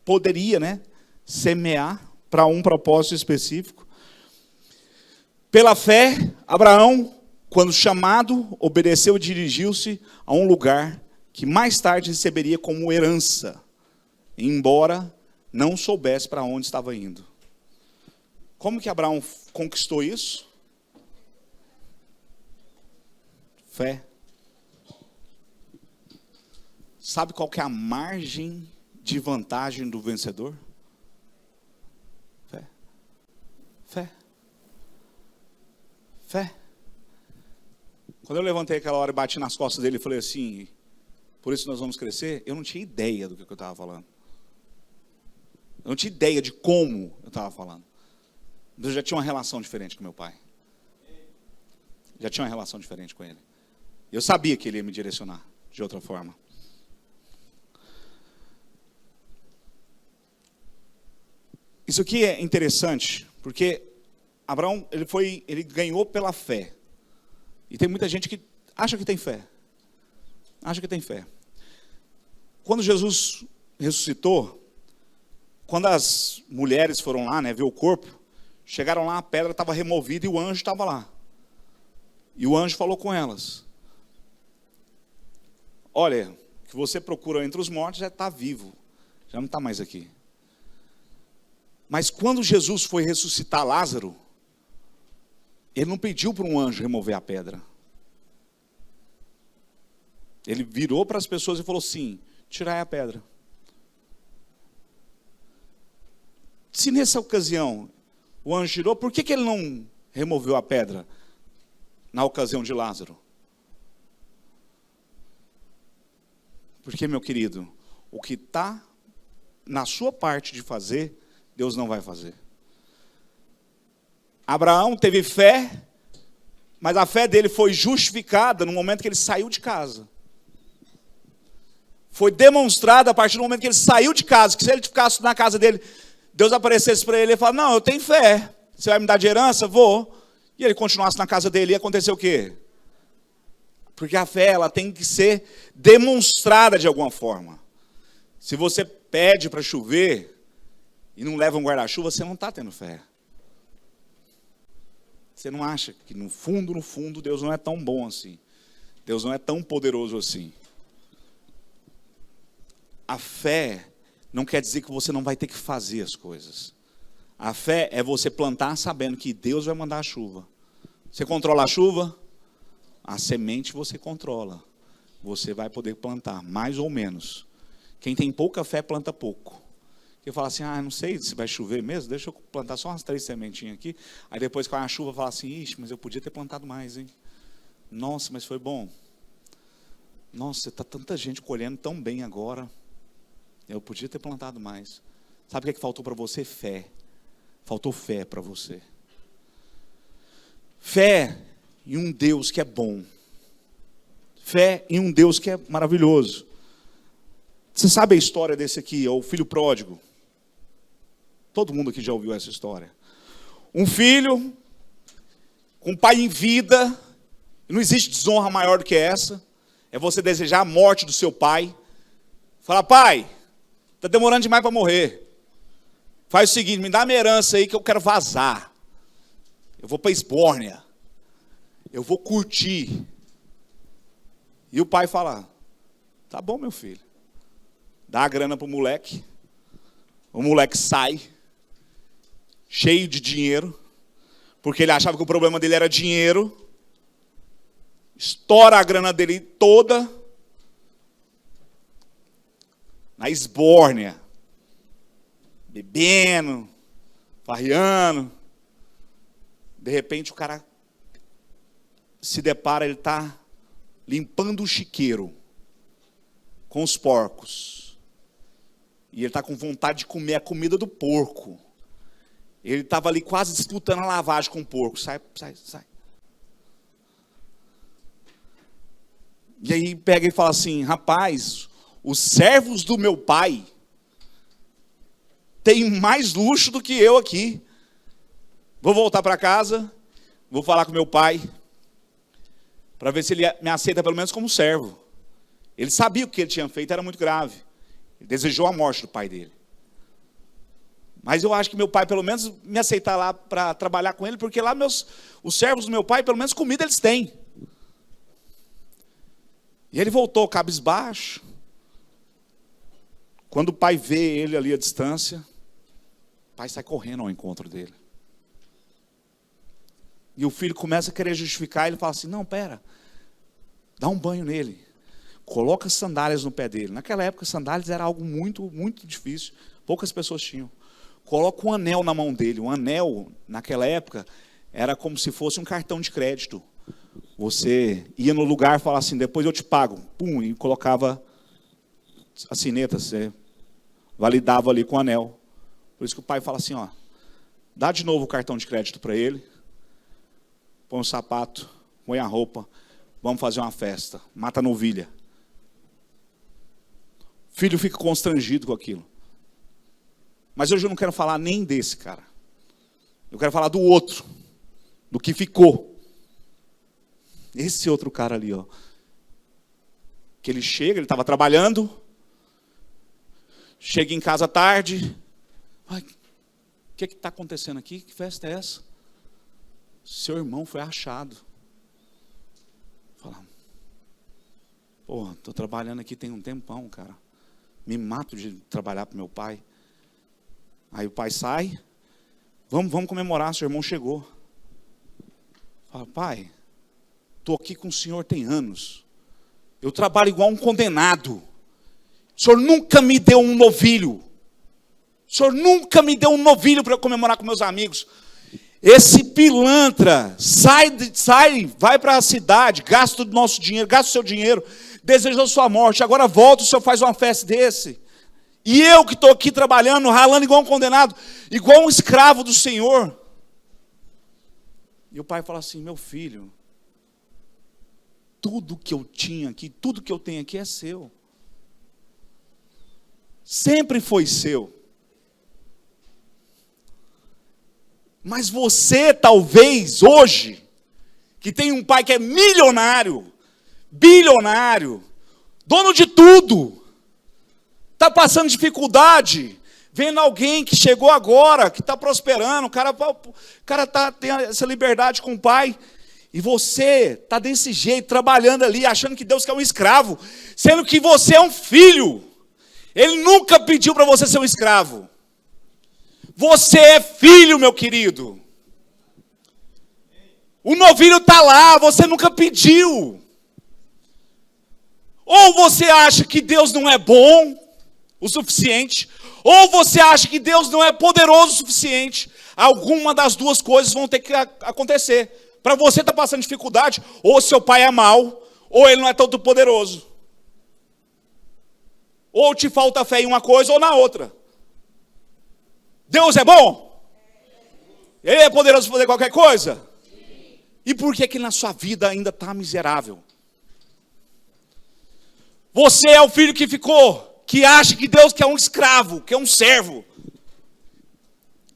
poderia, né, semear para um propósito específico. Pela fé, Abraão, quando chamado, obedeceu e dirigiu-se a um lugar que mais tarde receberia como herança, embora não soubesse para onde estava indo. Como que Abraão conquistou isso? Fé. Sabe qual que é a margem de vantagem do vencedor? Fé. Fé. Fé. Quando eu levantei aquela hora e bati nas costas dele e falei assim, por isso nós vamos crescer, eu não tinha ideia do que eu estava falando. Eu não tinha ideia de como eu estava falando. Mas eu já tinha uma relação diferente com meu pai. Já tinha uma relação diferente com ele. Eu sabia que ele ia me direcionar de outra forma. Isso aqui é interessante, porque Abraão, ele ganhou pela fé. E tem muita gente que acha que tem fé. Acha que tem fé. Quando Jesus ressuscitou, quando as mulheres foram lá, né, ver o corpo, chegaram lá, a pedra estava removida e o anjo estava lá. E o anjo falou com elas. Olha, o que você procura entre os mortos já está vivo. Já não está mais aqui. Mas quando Jesus foi ressuscitar Lázaro, ele não pediu para um anjo remover a pedra. Ele virou para as pessoas e falou assim, tirai a pedra. Se nessa ocasião o anjo girou, por que ele não removeu a pedra na ocasião de Lázaro? Porque, meu querido, o que está na sua parte de fazer, Deus não vai fazer. Abraão teve fé, mas a fé dele foi justificada no momento que ele saiu de casa. Foi demonstrada a partir do momento que ele saiu de casa, que se ele ficasse na casa dele, Deus aparecesse para ele e falasse, não, eu tenho fé, você vai me dar de herança? Vou. E ele continuasse na casa dele, ia acontecer o quê? Porque a fé, ela tem que ser demonstrada de alguma forma. Se você pede para chover e não leva um guarda-chuva, você não está tendo fé. Você não acha que no fundo, Deus não é tão bom assim. Deus não é tão poderoso assim. A fé não quer dizer que você não vai ter que fazer as coisas. A fé é você plantar sabendo que Deus vai mandar a chuva. Você controla a chuva? A semente você controla. Você vai poder plantar, mais ou menos. Quem tem pouca fé, planta pouco. Porque fala assim, não sei se vai chover mesmo, deixa eu plantar só umas 3 sementinhas aqui. Aí depois com a chuva, fala assim, ixi, mas eu podia ter plantado mais, hein? Nossa, mas foi bom. Nossa, está tanta gente colhendo tão bem agora. Eu podia ter plantado mais. Sabe o que faltou para você? Fé. Faltou fé para você. Fé em um Deus que é bom. Fé em um Deus que é maravilhoso. Você sabe a história desse aqui, é o filho pródigo. Todo mundo aqui já ouviu essa história. Um filho com um pai em vida. Não existe desonra maior do que essa. É você desejar a morte do seu pai. Falar, pai, está demorando demais para morrer. Faz o seguinte, me dá a minha herança aí que eu quero vazar. Eu vou para Esbórnia. Eu vou curtir. E o pai fala, tá bom, meu filho. Dá a grana para o moleque sai, cheio de dinheiro, porque ele achava que o problema dele era dinheiro, estoura a grana dele toda, na Esbórnia, bebendo, farreando. De repente o cara se depara, ele está limpando o chiqueiro com os porcos. E ele está com vontade de comer a comida do porco. Ele estava ali quase disputando a lavagem com o porco. Sai. E aí pega e fala assim, rapaz, os servos do meu pai têm mais luxo do que eu aqui. Vou voltar para casa, vou falar com meu pai, para ver se ele me aceita pelo menos como servo. Ele sabia que o que ele tinha feito era muito grave. Ele desejou a morte do pai dele. Mas eu acho que meu pai pelo menos me aceitar lá para trabalhar com ele, porque lá os servos do meu pai, pelo menos comida eles têm. E ele voltou cabisbaixo. Quando o pai vê ele ali à distância, o pai sai correndo ao encontro dele. E o filho começa a querer justificar, ele fala assim, não, pera, dá um banho nele, coloca sandálias no pé dele. Naquela época, sandálias era algo muito, muito difícil, poucas pessoas tinham. Coloca um anel na mão dele. Um anel, naquela época, era como se fosse um cartão de crédito. Você ia no lugar e falava assim, depois eu te pago. Pum, e colocava a sineta, você validava ali com o anel. Por isso que o pai fala assim, dá de novo o cartão de crédito para ele, põe um sapato, põe a roupa, vamos fazer uma festa, mata a novilha. O filho fica constrangido com aquilo. Mas hoje eu não quero falar nem desse cara. Eu quero falar do outro, do que ficou. Esse outro cara ali, que ele chega, ele estava trabalhando, chega em casa tarde, o que está acontecendo aqui? Que festa é essa? Seu irmão foi achado. Fala, estou trabalhando aqui tem um tempão, cara. Me mato de trabalhar para meu pai. Aí o pai sai, vamos comemorar, seu irmão chegou. Fala, pai, estou aqui com o senhor tem anos. Eu trabalho igual um condenado. O senhor nunca me deu um novilho. O senhor nunca me deu um novilho para eu comemorar com meus amigos. Esse pilantra sai, vai para a cidade, gasta o nosso dinheiro, gasta o seu dinheiro, deseja a sua morte. Agora volta, o senhor faz uma festa desse. E eu que estou aqui trabalhando, ralando igual um condenado, igual um escravo do Senhor. E o pai fala assim: meu filho, tudo que eu tinha aqui, tudo que eu tenho aqui é seu. Sempre foi seu. Mas você, talvez, hoje, que tem um pai que é milionário, bilionário, dono de tudo, está passando dificuldade, vendo alguém que chegou agora, que está prosperando, o cara tem essa liberdade com o pai, e você está desse jeito, trabalhando ali, achando que Deus quer um escravo, sendo que você é um filho. Ele nunca pediu para você ser um escravo. Você é filho, meu querido. O novilho está lá, você nunca pediu. Ou você acha que Deus não é bom o suficiente, ou você acha que Deus não é poderoso o suficiente. Alguma das duas coisas vão ter que acontecer. Para você estar passando dificuldade, ou seu pai é mau, ou ele não é tanto poderoso. Ou te falta fé em uma coisa ou na outra. Deus é bom? Ele é poderoso para fazer qualquer coisa? Sim. E por que na sua vida ainda está miserável? Você é o filho que ficou, que acha que Deus quer um escravo, quer um servo.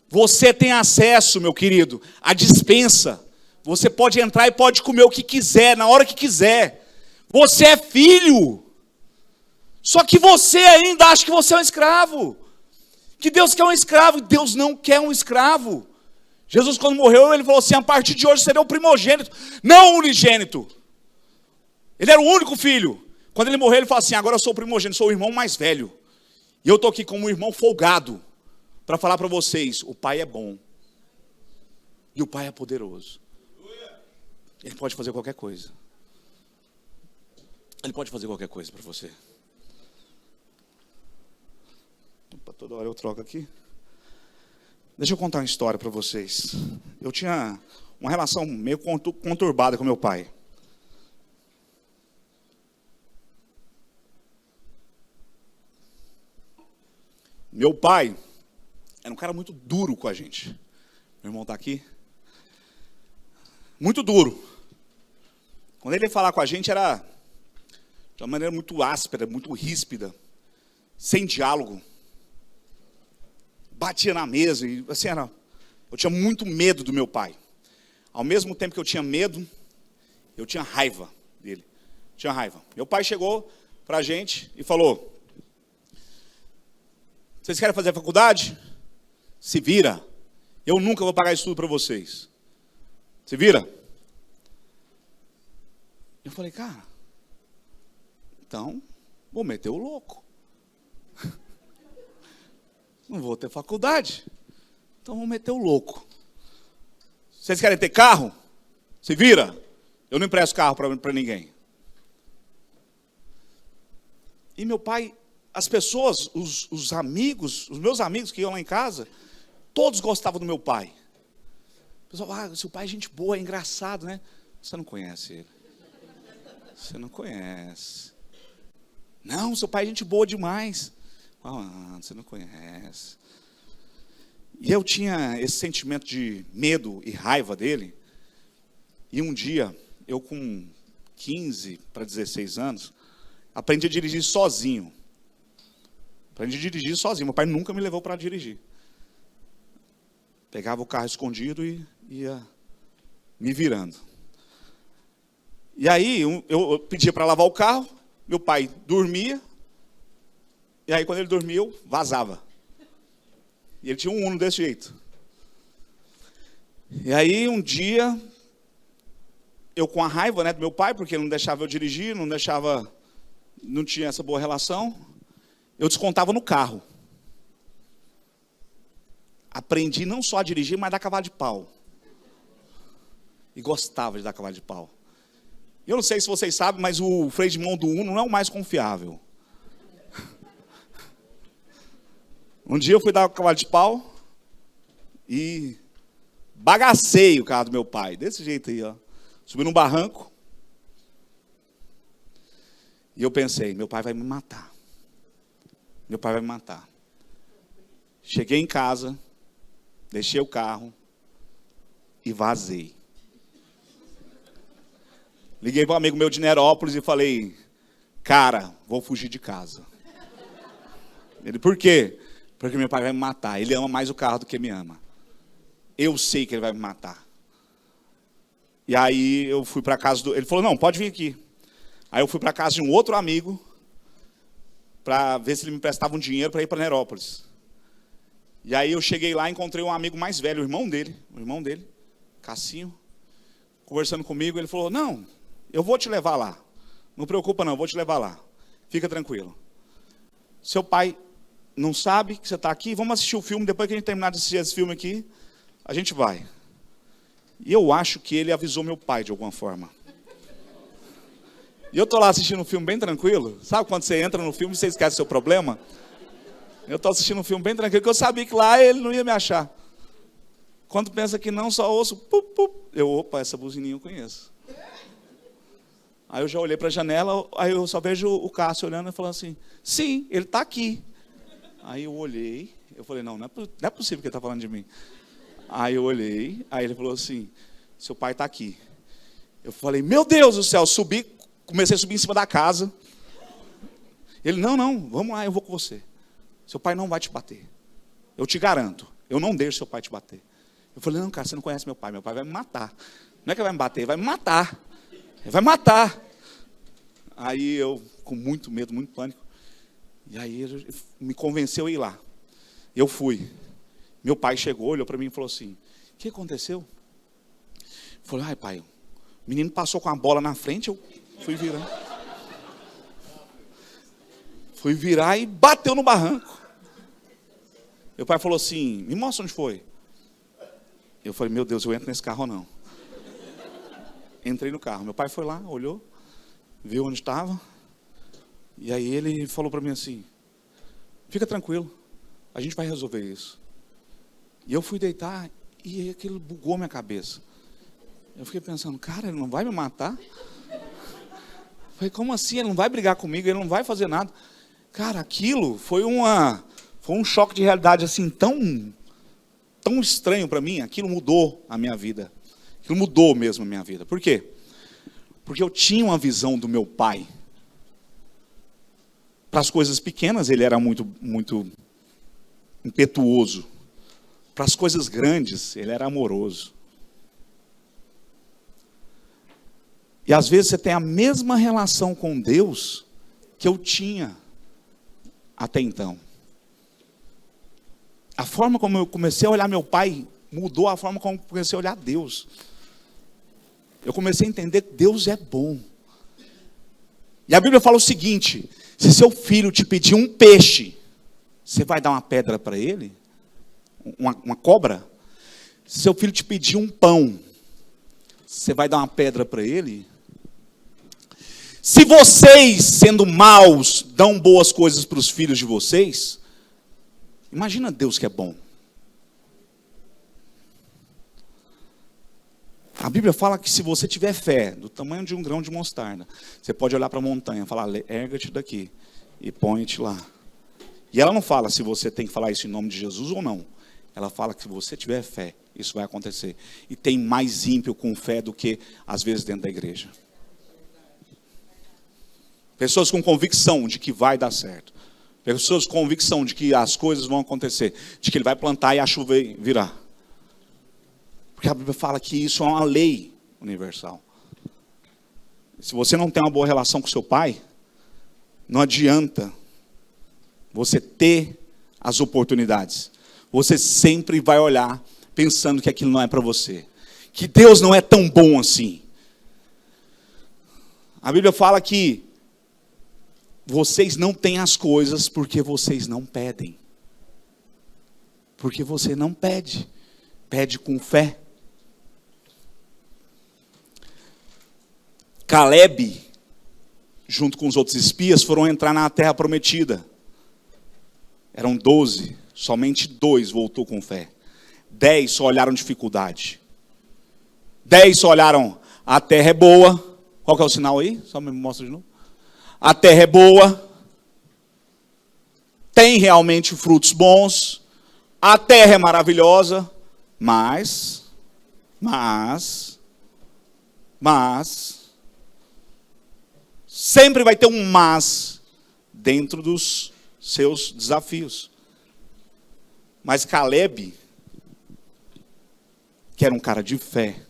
Você tem acesso, meu querido, à despensa. Você pode entrar e pode comer o que quiser, na hora que quiser. Você é filho. Só que você ainda acha que você é um escravo. Que Deus quer um escravo. Deus não quer um escravo. Jesus, quando morreu, ele falou assim: a partir de hoje será o primogênito, não o unigênito. Ele era o único filho. Quando ele morreu, ele falou assim: agora eu sou o primogênito, sou o irmão mais velho. E eu estou aqui como um irmão folgado, para falar para vocês: o pai é bom. E o pai é poderoso. Ele pode fazer qualquer coisa. Ele pode fazer qualquer coisa para você. Opa, toda hora eu troco aqui. Deixa eu contar uma história para vocês. Eu tinha uma relação meio conturbada com meu pai. Meu pai era um cara muito duro com a gente. Meu irmão está aqui. Muito duro. Quando ele ia falar com a gente era de uma maneira muito áspera, muito ríspida, sem diálogo. Batia na mesa e assim era. Eu tinha muito medo do meu pai. Ao mesmo tempo que eu tinha medo, eu tinha raiva dele. Tinha raiva. Meu pai chegou pra gente e falou: vocês querem fazer faculdade? Se vira. Eu nunca vou pagar estudo para vocês. Se vira. Eu falei: cara, então vou meter o louco. Não vou ter faculdade, então vou meter o louco. Vocês querem ter carro? Se vira. Eu não empresto carro para ninguém. E meu pai, as pessoas, os amigos, os meus amigos que iam lá em casa, todos gostavam do meu pai. O pessoal: seu pai é gente boa, é engraçado, né? Você não conhece ele. Você não conhece. Não, seu pai é gente boa demais. Você não conhece. E eu tinha esse sentimento de medo e raiva dele. E um dia, eu com 15 para 16 anos, aprendi a dirigir sozinho. Meu pai nunca me levou para dirigir. Pegava o carro escondido e ia me virando. E aí, eu pedia para lavar o carro, meu pai dormia. E aí, quando ele dormia, eu vazava. E ele tinha um Uno desse jeito. E aí, um dia, eu com a raiva, né, do meu pai, porque ele não deixava eu dirigir, não tinha essa boa relação, eu descontava no carro. Aprendi não só a dirigir, mas a dar cavalo de pau. E gostava de dar cavalo de pau. Eu não sei se vocês sabem, mas o freio de mão do Uno não é o mais confiável. Um dia eu fui dar o cavalo de pau e Bagacei o carro do meu pai, desse jeito aí, ó. Subi num barranco. E eu pensei, meu pai vai me matar. Meu pai vai me matar. Cheguei em casa, deixei o carro e vazei. Liguei para um amigo meu de Nerópolis e falei, cara, vou fugir de casa. Ele, por quê? Porque meu pai vai me matar. Ele ama mais o carro do que me ama. Eu sei que ele vai me matar. E aí eu fui para casa do... Ele falou, não, pode vir aqui. Aí eu fui para casa de um outro amigo para ver se ele me emprestava um dinheiro para ir para Nerópolis. E aí eu cheguei lá e encontrei um amigo mais velho, o irmão dele, Cassinho, conversando comigo. Ele falou, não, eu vou te levar lá. Não preocupa não, eu vou te levar lá. Fica tranquilo. Seu pai não sabe que você está aqui, vamos assistir o filme, depois que a gente terminar de assistir esse filme aqui, a gente vai. E eu acho que ele avisou meu pai de alguma forma. E eu estou lá assistindo um filme bem tranquilo. Sabe quando você entra no filme e você esquece o seu problema? Eu estou assistindo um filme bem tranquilo, porque eu sabia que lá ele não ia me achar. Quando pensa que não, só ouço, pup, pup. Eu, opa, essa buzininha eu conheço. Aí eu já olhei para a janela, aí eu só vejo o Cássio olhando e falando assim, sim, ele está aqui. Aí eu olhei, eu falei, não é possível que ele está falando de mim. Aí eu olhei, aí ele falou assim, seu pai está aqui. Eu falei, meu Deus do céu, subi, comecei a subir em cima da casa. Ele, não, vamos lá, eu vou com você. Seu pai não vai te bater. Eu te garanto, eu não deixo seu pai te bater. Eu falei, não, cara, você não conhece meu pai vai me matar. Não é que ele vai me bater, ele vai me matar. Ele vai matar. Aí eu, com muito medo, muito pânico, e aí ele me convenceu a ir lá. Eu fui. Meu pai chegou, olhou para mim e falou assim, o que aconteceu? Eu falei, ai pai, o menino passou com a bola na frente, eu fui virar. Fui virar e bateu no barranco. Meu pai falou assim, me mostra onde foi. Eu falei, meu Deus, eu entro nesse carro ou não? Entrei no carro. Meu pai foi lá, olhou, viu onde estava. E aí ele falou para mim assim, fica tranquilo, a gente vai resolver isso. E eu fui deitar e aquilo bugou minha cabeça. Eu fiquei pensando, cara, ele não vai me matar? Eu falei, como assim? Ele não vai brigar comigo, ele não vai fazer nada. Cara, aquilo foi um choque de realidade assim tão estranho para mim. Aquilo mudou a minha vida. Aquilo mudou mesmo a minha vida. Por quê? Porque eu tinha uma visão do meu pai. Para as coisas pequenas ele era muito impetuoso. Para as coisas grandes ele era amoroso. E às vezes você tem a mesma relação com Deus que eu tinha até então. A forma como eu comecei a olhar meu pai mudou a forma como eu comecei a olhar Deus. Eu comecei a entender que Deus é bom. E a Bíblia fala o seguinte, se seu filho te pedir um peixe, você vai dar uma pedra para ele? Uma cobra? Se seu filho te pedir um pão, você vai dar uma pedra para ele? Se vocês, sendo maus, dão boas coisas para os filhos de vocês, imagina Deus que é bom. A Bíblia fala que se você tiver fé, do tamanho de um grão de mostarda, você pode olhar para a montanha e falar, erga-te daqui e põe-te lá. E ela não fala se você tem que falar isso em nome de Jesus ou não. Ela fala que se você tiver fé, isso vai acontecer. E tem mais ímpio com fé do que, às vezes, dentro da igreja. Pessoas com convicção de que vai dar certo. Pessoas com convicção de que as coisas vão acontecer. De que ele vai plantar e a chuva virá. Porque a Bíblia fala que isso é uma lei universal. Se você não tem uma boa relação com seu pai, não adianta você ter as oportunidades. Você sempre vai olhar pensando que aquilo não é para você. Que Deus não é tão bom assim. A Bíblia fala que vocês não têm as coisas porque vocês não pedem. Porque você não pede. Pede com fé. Caleb, junto com os outros espias, foram entrar na terra prometida. Eram 12, somente 2 voltou com fé. 10 só olharam dificuldade. 10 só olharam, a terra é boa. Qual que é o sinal aí? Só me mostra de novo. A terra é boa. Tem realmente frutos bons. A terra é maravilhosa. Mas, sempre vai ter um mas dentro dos seus desafios. Mas Caleb, que era um cara de fé,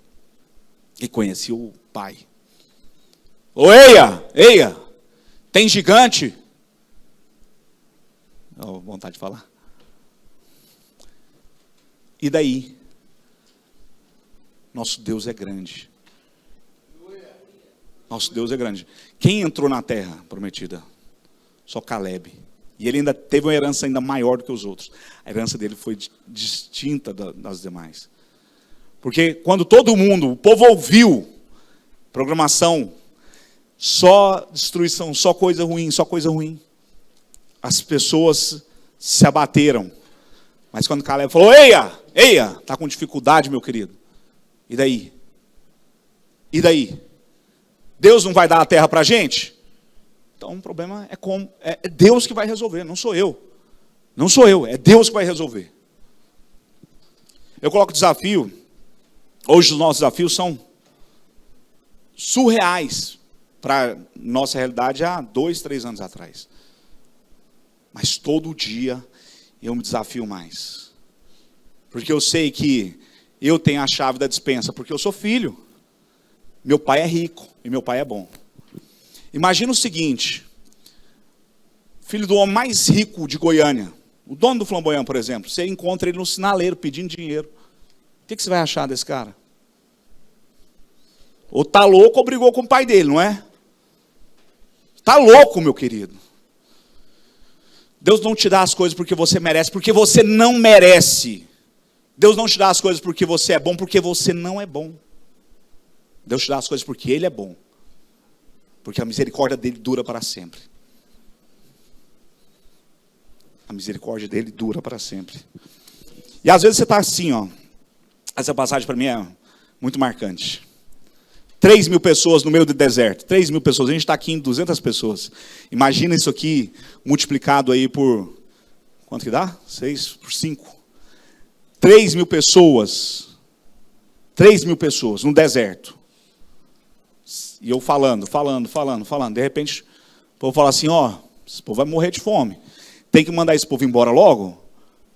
e conhecia o pai. Ô, eia, tem gigante? Oh, vontade de falar. E daí? Nosso Deus é grande. Nosso Deus é grande. Quem entrou na terra prometida? Só Caleb. E ele ainda teve uma herança ainda maior do que os outros. A herança dele foi distinta das demais. Porque quando todo mundo, o povo ouviu programação, só destruição, só coisa ruim, as pessoas se abateram. Mas quando Caleb falou, eia, está com dificuldade, meu querido. E daí? Deus não vai dar a terra para a gente? Então o problema é Deus que vai resolver, não sou eu. É Deus que vai resolver. Eu coloco desafio, hoje os nossos desafios são surreais para nossa realidade há 2, 3 anos atrás. Mas todo dia eu me desafio mais. Porque eu sei que eu tenho a chave da despensa, porque eu sou filho. Meu pai é rico e meu pai é bom. Imagina o seguinte, filho do homem mais rico de Goiânia, o dono do Flamboyant, por exemplo, você encontra ele no sinaleiro pedindo dinheiro. O que você vai achar desse cara? Ou tá louco ou brigou com o pai dele, não é? Tá louco, meu querido. Deus não te dá as coisas porque você merece, porque você não merece. Deus não te dá as coisas porque você é bom, porque você não é bom. Deus te dá as coisas porque Ele é bom. Porque a misericórdia dEle dura para sempre. A misericórdia dEle dura para sempre. E às vezes você está assim, ó. Essa passagem para mim é muito marcante. 3.000 pessoas no meio do deserto. 3.000 pessoas. A gente está aqui em 200 pessoas. Imagina isso aqui multiplicado aí por... Quanto que dá? 6 por 5. 3.000 pessoas. 3.000 pessoas no deserto. E eu falando. De repente, o povo fala assim, ó, esse povo vai morrer de fome. Tem que mandar esse povo embora logo,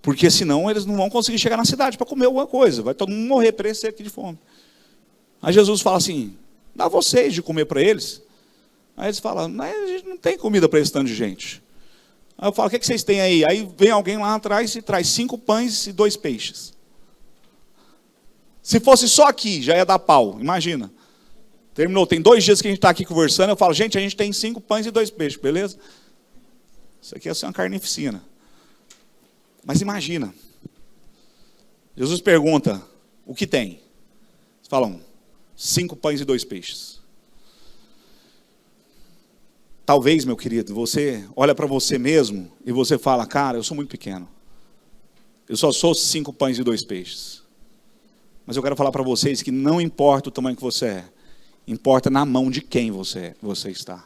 porque senão eles não vão conseguir chegar na cidade para comer alguma coisa. Vai todo mundo morrer, perecer aqui de fome. Aí Jesus fala assim, dá vocês de comer para eles. Aí eles falam, mas a gente não tem comida para esse tanto de gente. Aí eu falo, o que vocês têm aí? Aí vem alguém lá atrás e traz 5 pães e 2 peixes. Se fosse só aqui, já ia dar pau, imagina. Terminou, tem 2 dias que a gente está aqui conversando, eu falo, gente, a gente tem 5 pães e 2 peixes, beleza? Isso aqui é uma carnificina. Mas imagina, Jesus pergunta, o que tem? Eles falam, 5 pães e 2 peixes. Talvez, meu querido, você olha para você mesmo e você fala, cara, eu sou muito pequeno. Eu só sou 5 pães e 2 peixes. Mas eu quero falar para vocês que não importa o tamanho que você é, importa na mão de quem você está.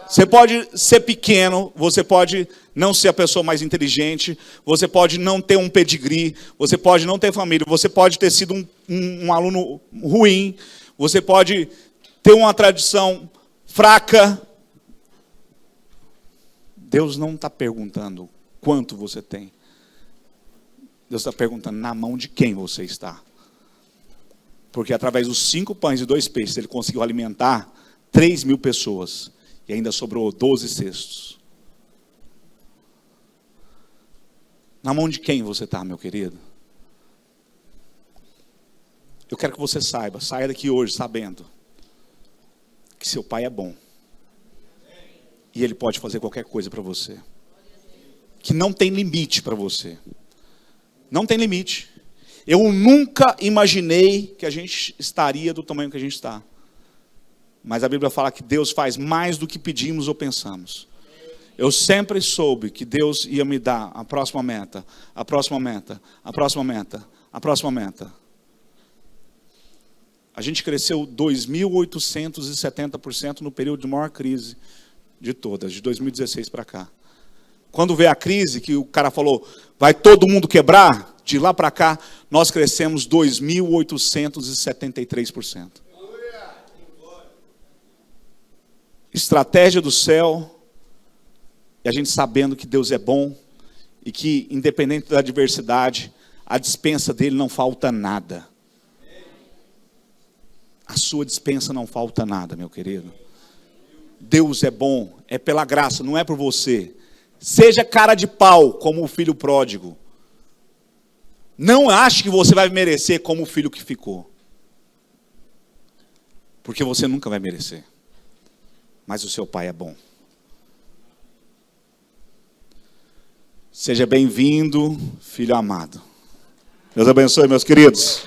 Você pode ser pequeno, você pode não ser a pessoa mais inteligente, você pode não ter um pedigree, você pode não ter família, você pode ter sido um aluno ruim, você pode ter uma tradição fraca. Deus não está perguntando quanto você tem. Deus está perguntando na mão de quem você está. Porque através dos 5 pães e 2 peixes, ele conseguiu alimentar 3.000 pessoas. E ainda sobrou 12 cestos. Na mão de quem você está, meu querido? Eu quero que você saiba, saia daqui hoje sabendo que seu pai é bom. E ele pode fazer qualquer coisa para você. Que não tem limite para você. Não tem limite. Eu nunca imaginei que a gente estaria do tamanho que a gente está. Mas a Bíblia fala que Deus faz mais do que pedimos ou pensamos. Eu sempre soube que Deus ia me dar a próxima meta, a próxima meta, a próxima meta, a próxima meta. A gente cresceu 2.870% no período de maior crise de todas, de 2016 para cá. Quando veio a crise, que o cara falou, vai todo mundo quebrar, de lá para cá, nós crescemos 2.873%. Estratégia do céu, e a gente sabendo que Deus é bom, e que, independente da adversidade, a despensa dele não falta nada. A sua despensa não falta nada, meu querido. Deus é bom, é pela graça, não é por você. Seja cara de pau, como o filho pródigo. Não ache que você vai merecer como o filho que ficou. Porque você nunca vai merecer. Mas o seu pai é bom. Seja bem-vindo, filho amado. Deus abençoe, meus queridos.